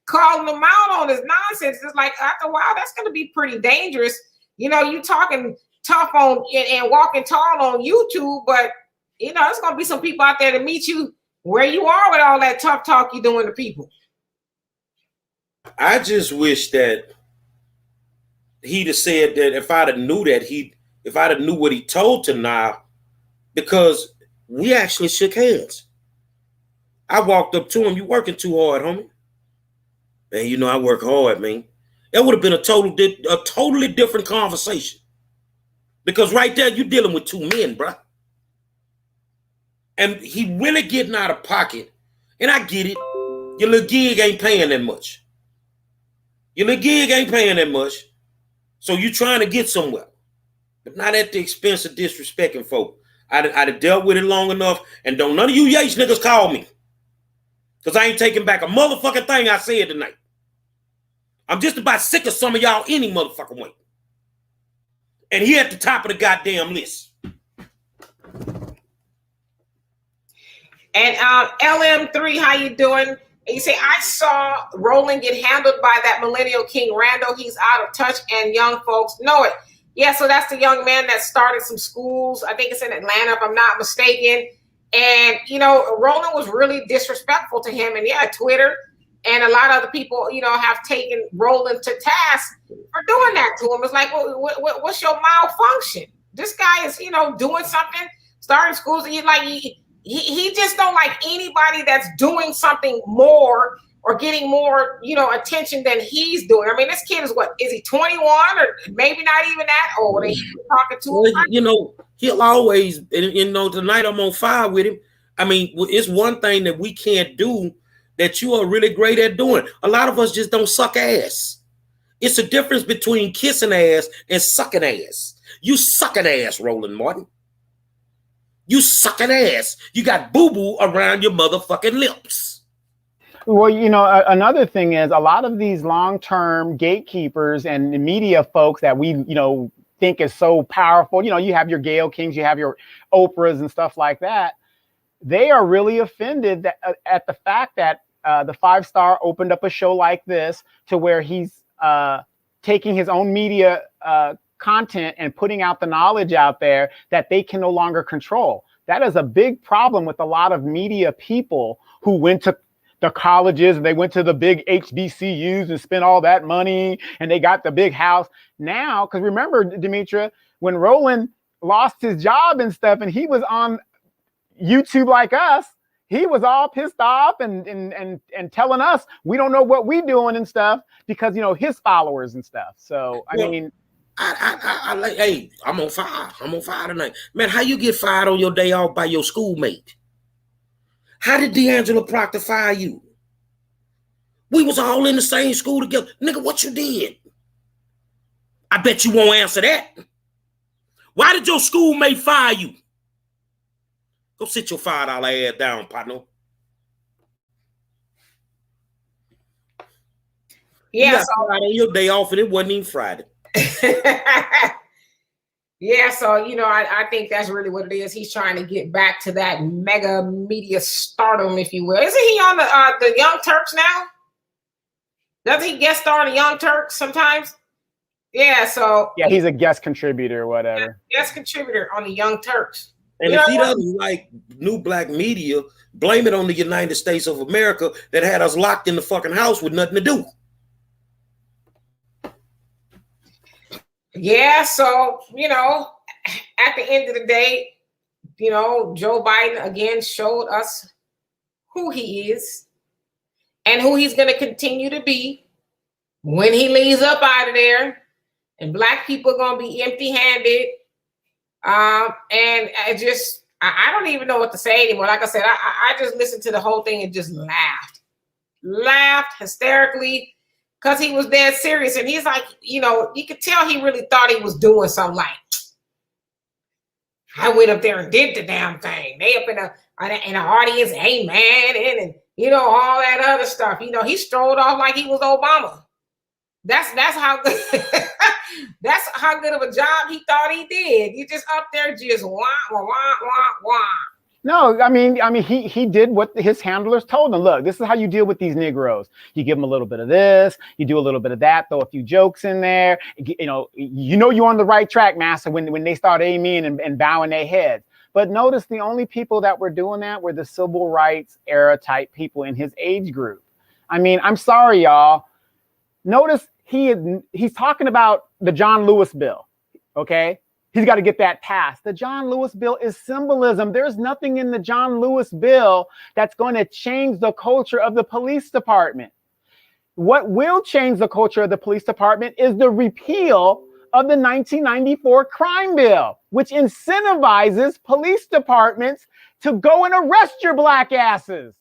calling him out on his nonsense. It's like, after a while, that's going to be pretty dangerous. You talking tough on and walking tall on YouTube, but it's going to be some people out there to meet you where you are with all that tough talk you're doing to people. I just wish that he'd have said that if I'd have knew what he told to now, because we actually shook hands. I walked up to him. You working too hard, homie. Man, I work hard, man. That would have been a totally different conversation. Because right there, you're dealing with two men, bruh. And he really getting out of pocket. And I get it. Your little gig ain't paying that much. So you trying to get somewhere. But not at the expense of disrespecting folk. I'd have dealt with it long enough. And don't none of you Yates niggas call me. Because I ain't taking back a motherfucking thing I said tonight. I'm just about sick of some of y'all any motherfucking way. And he at the top of the goddamn list. And LM3, how you doing? And you say, I saw Roland get handled by that millennial king Randall. He's out of touch and young folks know it. Yeah, so that's the young man that started some schools. I think it's in Atlanta, if I'm not mistaken. And, Roland was really disrespectful to him. And yeah, Twitter and a lot of other people, have taken Roland to task for doing that to him. It's like, well, what's your malfunction? This guy is, doing something, starting schools, and he just don't like anybody that's doing something more or getting more, attention than he's doing. I mean, this kid is he 21 or maybe not even that old? He's talking to him. He'll always, tonight I'm on fire with him. I mean, it's one thing that we can't do that you are really great at doing. A lot of us just don't suck ass. It's a difference between kissing ass and sucking ass. You sucking ass, Roland Martin. You sucking ass. You got boo-boo around your motherfucking lips. Well, another thing is a lot of these long-term gatekeepers and media folks that we, think is so powerful. You have your Gayle Kings, you have your Oprahs and stuff like that. They are really offended at the fact that the 5-star opened up a show like this to where he's taking his own media content and putting out the knowledge out there that they can no longer control. That is a big problem with a lot of media people who went to the colleges and they went to the big HBCUs and spent all that money and they got the big house. Now, because remember, Demetria, when Roland lost his job and stuff and he was on YouTube like us, he was all pissed off and telling us we don't know what we doing and stuff because, his followers and stuff. So, I mean, hey, I'm on fire. I'm on fire tonight. Man, how you get fired on your day off by your schoolmate? How did D'Angelo Proctor fire you? We was all in the same school together. Nigga, what you did? I bet you won't answer that. Why did your schoolmate fire you? Go sit your $5 ass down, partner. Yeah, you got fired on your day off and it wasn't even Friday. Yeah, so I think that's really what it is. He's trying to get back to that mega media stardom, if you will. Isn't he on the Young Turks now? Doesn't he guest star on the Young Turks sometimes? Yeah, so yeah, he's a guest contributor or whatever. Guest contributor on the Young Turks. And if he doesn't like new black media, blame it on the United States of America that had us locked in the fucking house with nothing to do. Yeah, so, at the end of the day, Joe Biden again showed us who he is and who he's going to continue to be when he leaves up out of there. And black people are going to be empty-handed. And I don't even know what to say anymore. Like I said, I just listened to the whole thing and just laughed hysterically because he was dead serious. And he's like, you could tell he really thought he was doing something. Like, I went up there and did the damn thing. They up in the audience, amen, and all that other stuff. He strolled off like he was Obama. That's how good that's how good of a job he thought he did. He just up there just wah wah wah wah wah. No, I mean, he did what his handlers told him. Look, this is how you deal with these Negroes. You give them a little bit of this, you do a little bit of that, throw a few jokes in there. You're on the right track, master, when they start aiming and bowing their heads. But notice the only people that were doing that were the civil rights era type people in his age group. I mean, I'm sorry, y'all. Notice he's talking about the John Lewis bill, okay? He's got to get that passed. The John Lewis bill is symbolism. There's nothing in the John Lewis bill that's going to change the culture of the police department. What will change the culture of the police department is the repeal of the 1994 crime bill, which incentivizes police departments to go and arrest your black asses.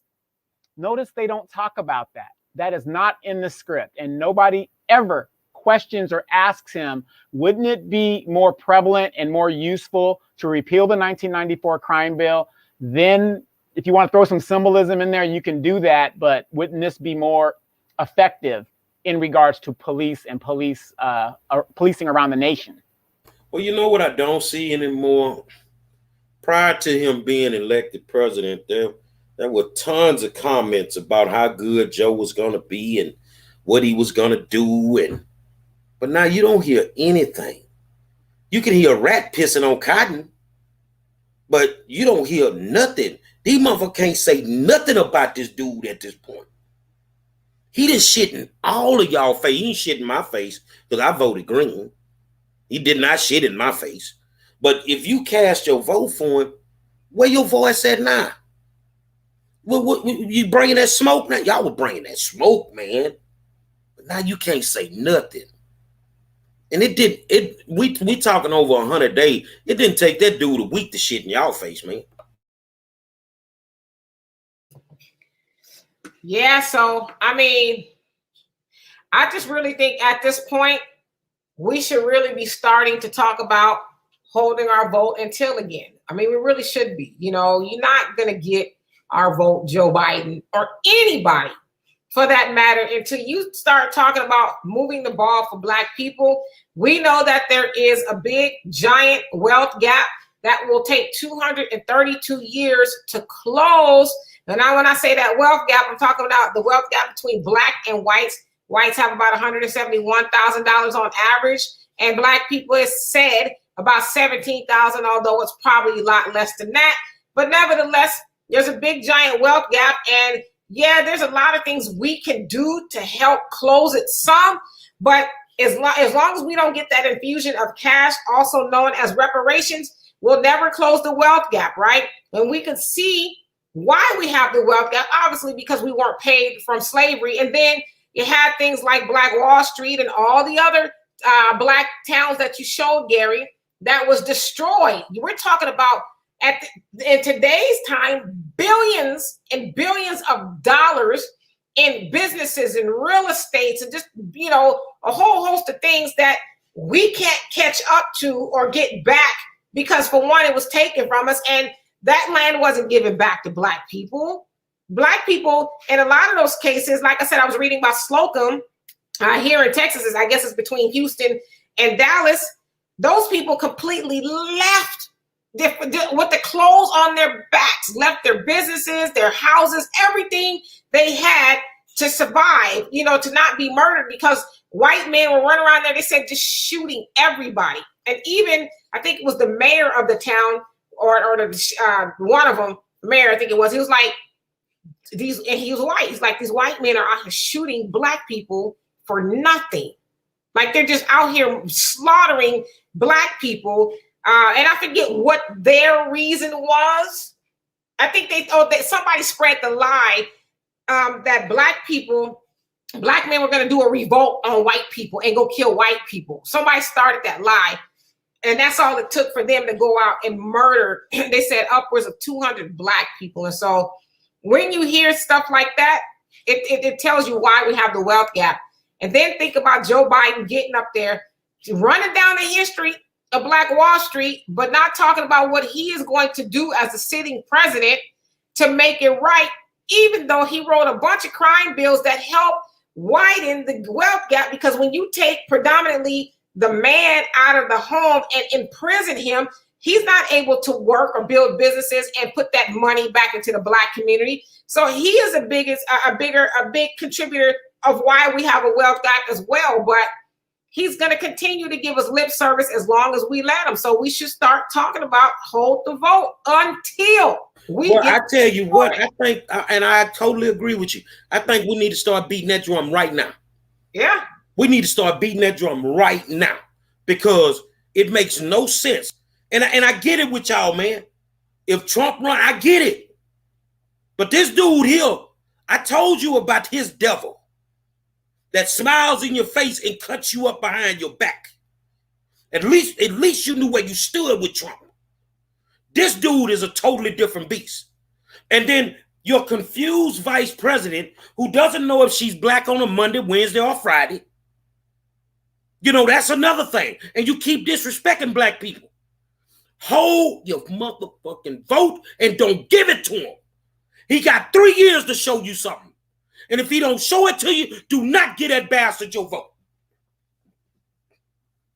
Notice they don't talk about that. That is not in the script, and nobody ever questions or asks him, wouldn't it be more prevalent and more useful to repeal the 1994 crime bill? Then if you want to throw some symbolism in there, you can do that, but wouldn't this be more effective in regards to police and policing around the nation? Well, you know what I don't see anymore? Prior to him being elected president, there were tons of comments about how good Joe was going to be and what he was going to do. But now you don't hear anything. You can hear a rat pissing on cotton, but you don't hear nothing. These motherfuckers can't say nothing about this dude at this point. He done shit in all of y'all face. He ain't shit in my face because I voted green. He did not shit in my face. But if you cast your vote for him, where your voice at now? What you bringing that smoke now? Y'all were bringing that smoke, man. But now you can't say nothing. And we talking over 100 days. It didn't take that dude a week to shit in y'all face, man. Yeah, so I mean, I just really think at this point we should really be starting to talk about holding our vote until again. I mean, we really should be. You're not gonna get our vote, Joe Biden, or anybody for that matter, until you start talking about moving the ball for black people. We know that there is a big, giant wealth gap that will take 232 years to close. And now when I say that wealth gap, I'm talking about the wealth gap between black and whites. Whites have about $171,000 on average, and black people is said about 17,000, although it's probably a lot less than that. But nevertheless, there's a big, giant wealth gap, and yeah, there's a lot of things we can do to help close it some, but as long as we don't get that infusion of cash, also known as reparations, we'll never close the wealth gap, right? And we can see why we have the wealth gap, obviously because we weren't paid from slavery. And then you had things like Black Wall Street and all the other black towns that you showed, Gary, that was destroyed. We're talking about in today's time, billions and billions of dollars in businesses and real estates and just, a whole host of things that we can't catch up to or get back because, for one, it was taken from us, and that land wasn't given back to black people. Black people, in a lot of those cases, like I said, I was reading about Slocum here in Texas, I guess it's between Houston and Dallas. those people completely left with the clothes on their backs, left their businesses, their houses, everything they had to survive, you know, to not be murdered, because white men were running around there, they said, just shooting everybody. And even, I think it was the mayor of the town, or the one of them, mayor, I think it was, he was like, and he was white. He's like, these white men are out here shooting black people for nothing. Like, they're just out here slaughtering black people. And I forget what their reason was. I think that somebody spread the lie that black men were going to do a revolt on white people and go kill white people. Somebody started that lie. And that's all it took for them to go out and murder. They said upwards of 200 black people. And so when you hear stuff like that, it tells you why we have the wealth gap. And then think about Joe Biden getting up there, running down the history of Black Wall Street, but not talking about what he is going to do as the sitting president to make it right, even though he wrote a bunch of crime bills that help widen the wealth gap. Because when you take predominantly the man out of the home and imprison him, he's not able to work or build businesses and put that money back into the black community. So he is a big contributor of why we have a wealth gap as well. But he's going to continue to give us lip service as long as we let him. So we should start talking about hold the vote until we. Well, I tell you what, I think, and I totally agree with you. I think we need to start beating that drum right now. Yeah. We need to start beating that drum right now, because it makes no sense. And I get it with y'all, man. If Trump run, I get it. But this dude here, I told you about his devil that smiles in your face and cuts you up behind your back. At least you knew where you stood with Trump. This dude is a totally different beast. And then your confused vice president who doesn't know if she's black on a Monday, Wednesday, or Friday. You know, that's another thing. And you keep disrespecting black people. Hold your motherfucking vote and don't give it to him. He got 3 years to show you something. And if he don't show it to you, do not get that bastard your vote.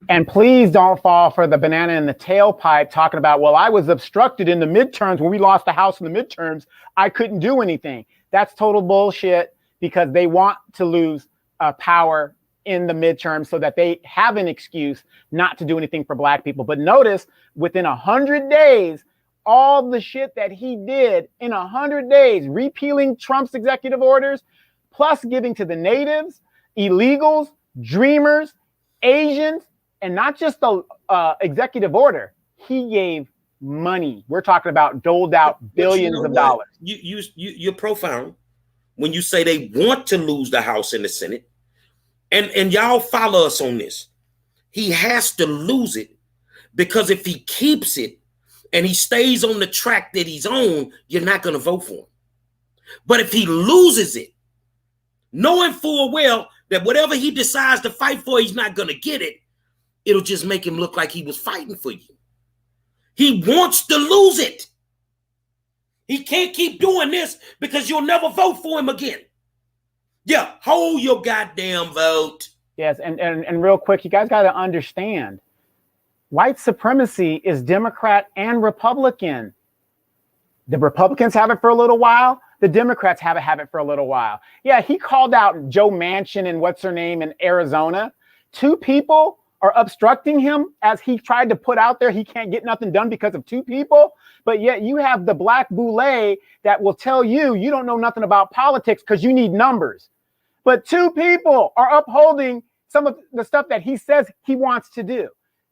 And please don't fall for the banana in the tailpipe talking about, well, I was obstructed in the midterms. When we lost the House in the midterms, I couldn't do anything. That's total bullshit, because they want to lose power in the midterms so that they have an excuse not to do anything for black people. But notice, within 100 days, all the shit that he did in 100 days, repealing Trump's executive orders, plus giving to the natives, illegals, dreamers, Asians, and not just the executive order, he gave money. We're talking about doled out billions of dollars. You're profound when you say they want to lose the House and the Senate. And y'all follow us on this. He has to lose it, because if he keeps it and he stays on the track that he's on, you're not going to vote for him. But if he loses it, knowing full well that whatever he decides to fight for, he's not going to get it, it'll just make him look like he was fighting for you. He wants to lose it. He can't keep doing this, because you'll never vote for him again. Yeah, hold your goddamn vote. Yes, and real quick, you guys got to understand, white supremacy is Democrat and Republican. The Republicans have it for a little while. The Democrats have it for a little while. Yeah, he called out Joe Manchin and what's her name in Arizona. 2 people are obstructing him as he tried to put out there he can't get nothing done because of 2 people. But yet you have the black boule that will tell you you don't know nothing about politics because you need numbers. But 2 people are upholding some of the stuff that he says he wants to do.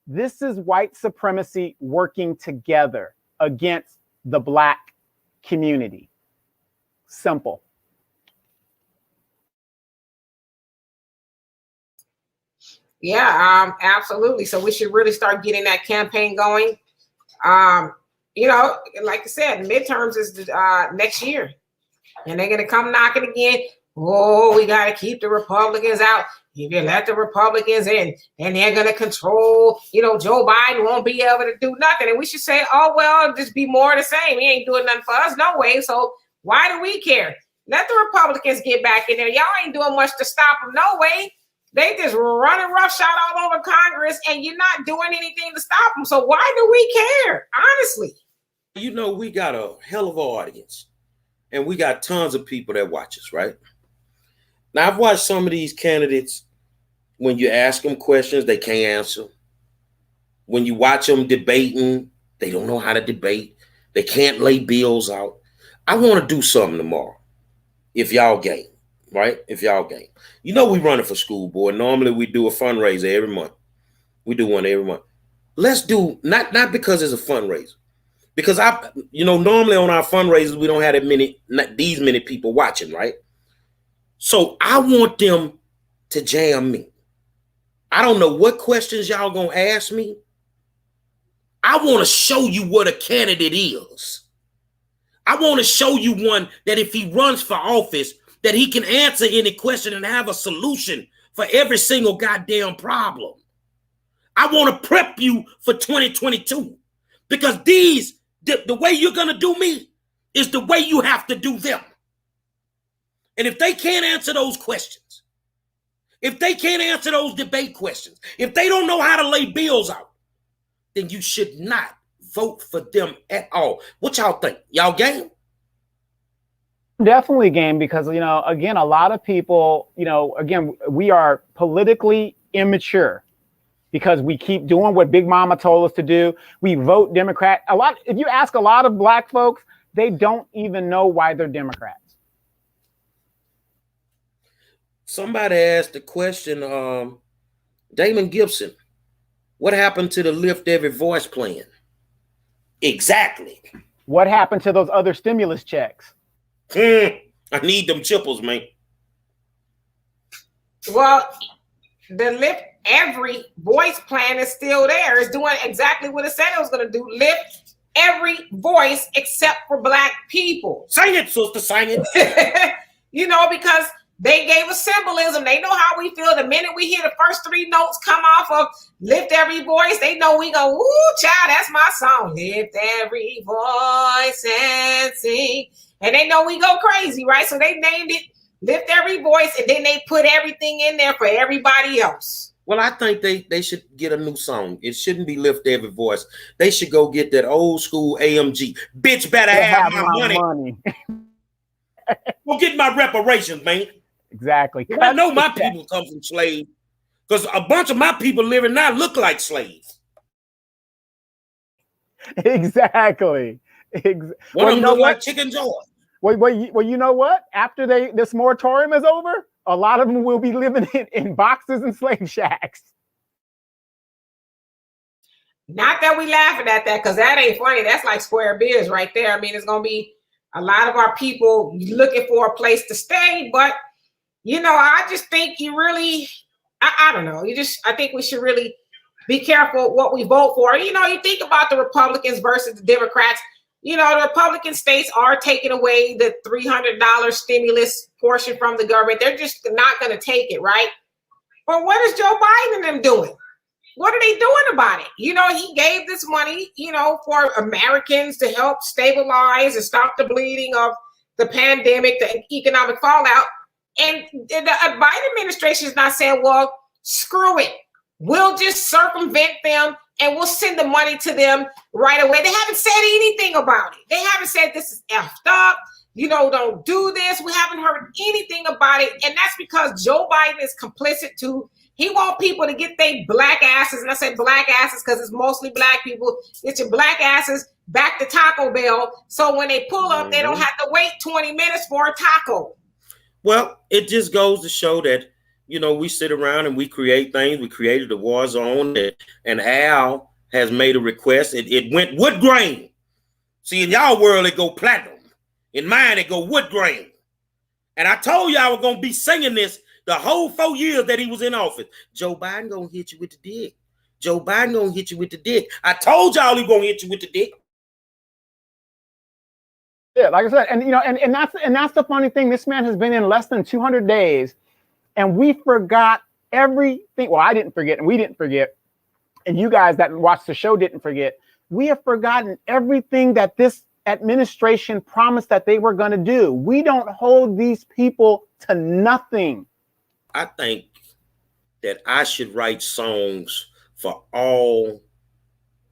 This is white supremacy working together against the black community. Simple. Yeah, absolutely. So we should really start getting that campaign going. You know, like I said, midterms is next year, and they're gonna come knocking again. Oh, we gotta keep the Republicans out. If you let the Republicans in, then they're gonna control. You know, Joe Biden won't be able to do nothing, and we should say, oh well, just be more of the same. He ain't doing nothing for us, no way. So why do we care? Let the Republicans get back in there. Y'all ain't doing much to stop them, no way. They just running roughshod all over Congress, and you're not doing anything to stop them. So why do we care? Honestly. You know, we got a hell of an audience, and we got tons of people that watch us, right? Now, I've watched some of these candidates. When you ask them questions, they can't answer. When you watch them debating, they don't know how to debate. They can't lay bills out. I want to do something tomorrow. If y'all game, right? If y'all game. You know we running for school board. Normally we do a fundraiser every month. We do one every month. Let's do, not because it's a fundraiser. Because normally on our fundraisers, we don't have these many people watching, right? So I want them to jam me. I don't know what questions y'all gonna ask me. I want to show you what a candidate is. I want to show you one that if he runs for office, that he can answer any question and have a solution for every single goddamn problem. I want to prep you for 2022 because the way you're going to do me is the way you have to do them. And if they can't answer those questions, if they can't answer those debate questions, if they don't know how to lay bills out, then you should not vote for them at all. What y'all think? Y'all game? Definitely game because, again, a lot of people, again, we are politically immature because we keep doing what Big Mama told us to do. We vote Democrat. If you ask a lot of black folks, they don't even know why they're Democrats. Somebody asked the question, Damon Gibson, what happened to the Lift Every Voice plan? Exactly. What happened to those other stimulus checks? I need them chipples, man. Well, the Lift Every Voice plan is still there. It's doing exactly what it said it was going to do. Lift every voice except for black people. Sing it, sister, sing it. Because they gave us symbolism. They know how we feel. The minute we hear the first three notes come off of Lift Every Voice, they know we go, ooh, child, that's my song. Lift every voice and sing. And they know we go crazy, right? So they named it Lift Every Voice, and then they put everything in there for everybody else. Well, I think they should get a new song. It shouldn't be Lift Every Voice. They should go get that old school AMG. Bitch better have my money. Go get my reparations, man. Exactly. I know my people come from slaves because a bunch of my people living now look like slaves. Exactly. One of them look like Chicken George. Well, you know what? After this moratorium is over, a lot of them will be living in boxes and slave shacks. Not that we laughing at that, because that ain't funny. That's like square biz right there. I mean, it's going to be a lot of our people looking for a place to stay. But, I just think you really, I don't know. I think we should really be careful what we vote for. You think about the Republicans versus the Democrats. The Republican states are taking away the $300 stimulus portion from the government. They're just not going to take it, right? But what is Joe Biden and them doing? What are they doing about it? He gave this money, for Americans to help stabilize and stop the bleeding of the pandemic, the economic fallout. And the Biden administration is not saying, well, screw it. We'll just circumvent them and we'll send the money to them right away. They haven't said anything about it. They haven't said this is effed up. Don't do this. We haven't heard anything about it. And that's because Joe Biden is complicit too. He want people to get their black asses, and I say black asses because it's mostly black people, get your black asses back to Taco Bell. So when they pull up, they don't have to wait 20 minutes for a taco. Well, it just goes to show that, we sit around and we create things. We created a war zone, and Al has made a request. It went wood grain. See, in y'all world, it go platinum. In mine, it go wood grain. And I told y'all I was going to be singing this the whole 4 years that he was in office. Joe Biden going to hit you with the dick. Joe Biden going to hit you with the dick. I told y'all he going to hit you with the dick. Yeah, like I said, and that's the funny thing. This man has been in less than 200 days, and we forgot everything. Well, I didn't forget, and we didn't forget, and you guys that watched the show didn't forget. We have forgotten everything that this administration promised that they were going to do. We don't hold these people to nothing. I think that I should write songs for all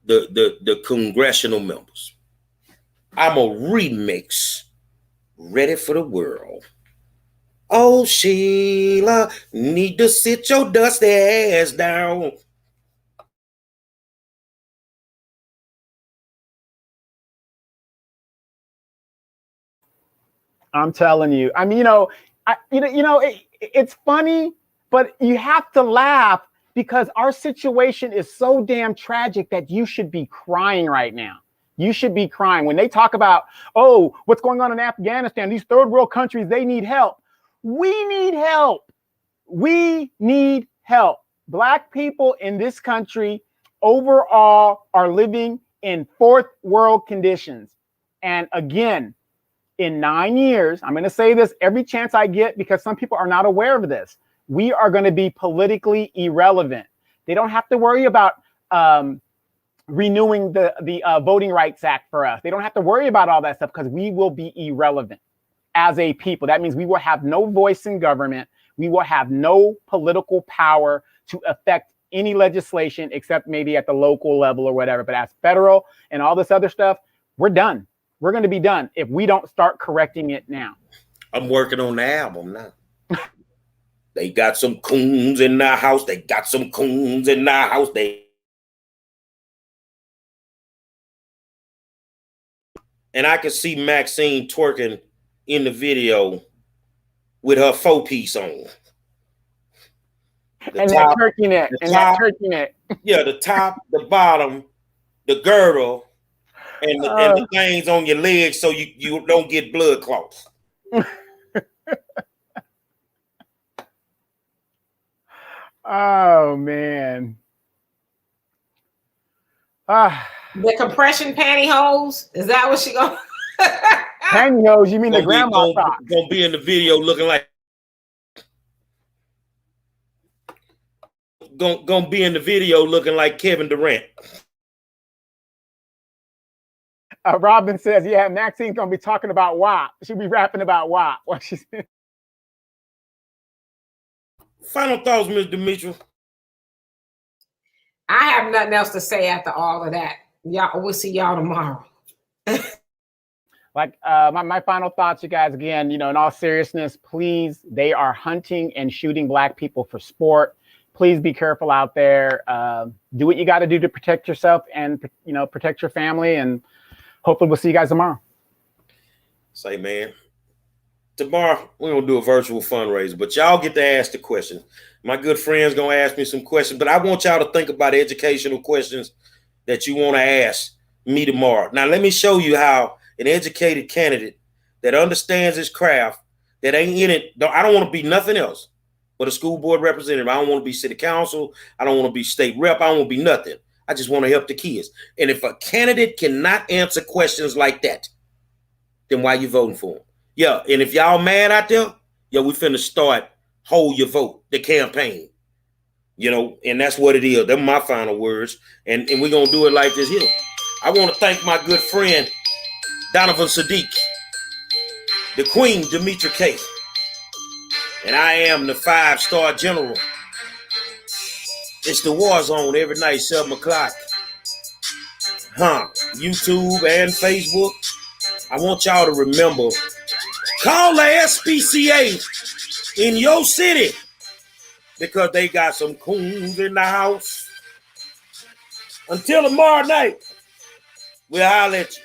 the congressional members. I'm a remix, ready for the world. Oh, Sheila, need to sit your dusty ass down. I'm telling you. I mean, it's funny, but you have to laugh because our situation is so damn tragic that you should be crying right now. You should be crying when they talk about, oh, what's going on in Afghanistan? These third world countries, they need help. We need help. We need help. Black people in this country overall are living in fourth world conditions. And again, in 9 years, I'm going to say this every chance I get because some people are not aware of this. We are going to be politically irrelevant. They don't have to worry about renewing the Voting Rights Act for us. They don't have to worry about all that stuff because we will be irrelevant as a people. That means we will have no voice in government. We will have no political power to affect any legislation except maybe at the local level or whatever. But as federal and all this other stuff, we're done. We're going to be done if we don't start correcting it now. I'm working on the album now. They got some coons in the house. They got some coons in the house. And I can see Maxine twerking in the video with her 4-piece on. And that turkey neck. That turkey neck. Yeah, the top, the bottom, the girdle, and the things on your legs so you don't get blood clots. Oh, man. The compression pantyhose, is that what she going? Pantyhose, you mean the grandma socks? Gonna be in the video looking like gonna be in the video looking like Kevin Durant. Robin says, yeah, Maxine's gonna be talking about WAP. She'll be rapping about WAP. What she said. Final thoughts, Ms. Demetria. I have nothing else to say after all of that. Y'all, we'll see y'all tomorrow. Like my final thoughts, you guys, again, in all seriousness, please, they are hunting and shooting Black people for sport. Please be careful out there. Do what you got to do to protect yourself and, protect your family. And hopefully we'll see you guys tomorrow. Say, man, tomorrow we're going to do a virtual fundraiser, but y'all get to ask the questions. My good friend's going to ask me some questions, but I want y'all to think about educational questions that you want to ask me tomorrow. Now, let me show you how an educated candidate that understands his craft, that ain't in it. I don't want to be nothing else but a school board representative. I don't want to be city council. I don't want to be state rep. I don't want to be nothing. I just want to help the kids. And if a candidate cannot answer questions like that, then why you voting for him? Yeah, and if y'all mad out there, we finna start Hold Your Vote, the campaign. And that's what it is. They're my final words. And we're going to do it like this here. I want to thank my good friend, Donovan Sadiq, the Queen, Dixiecrat, and I am the 5-star general. It's the War Zone every night, 7 o'clock. YouTube and Facebook. I want y'all to remember, call the SPCA in your city because they got some coons in the house. Until tomorrow night, we'll holler at you.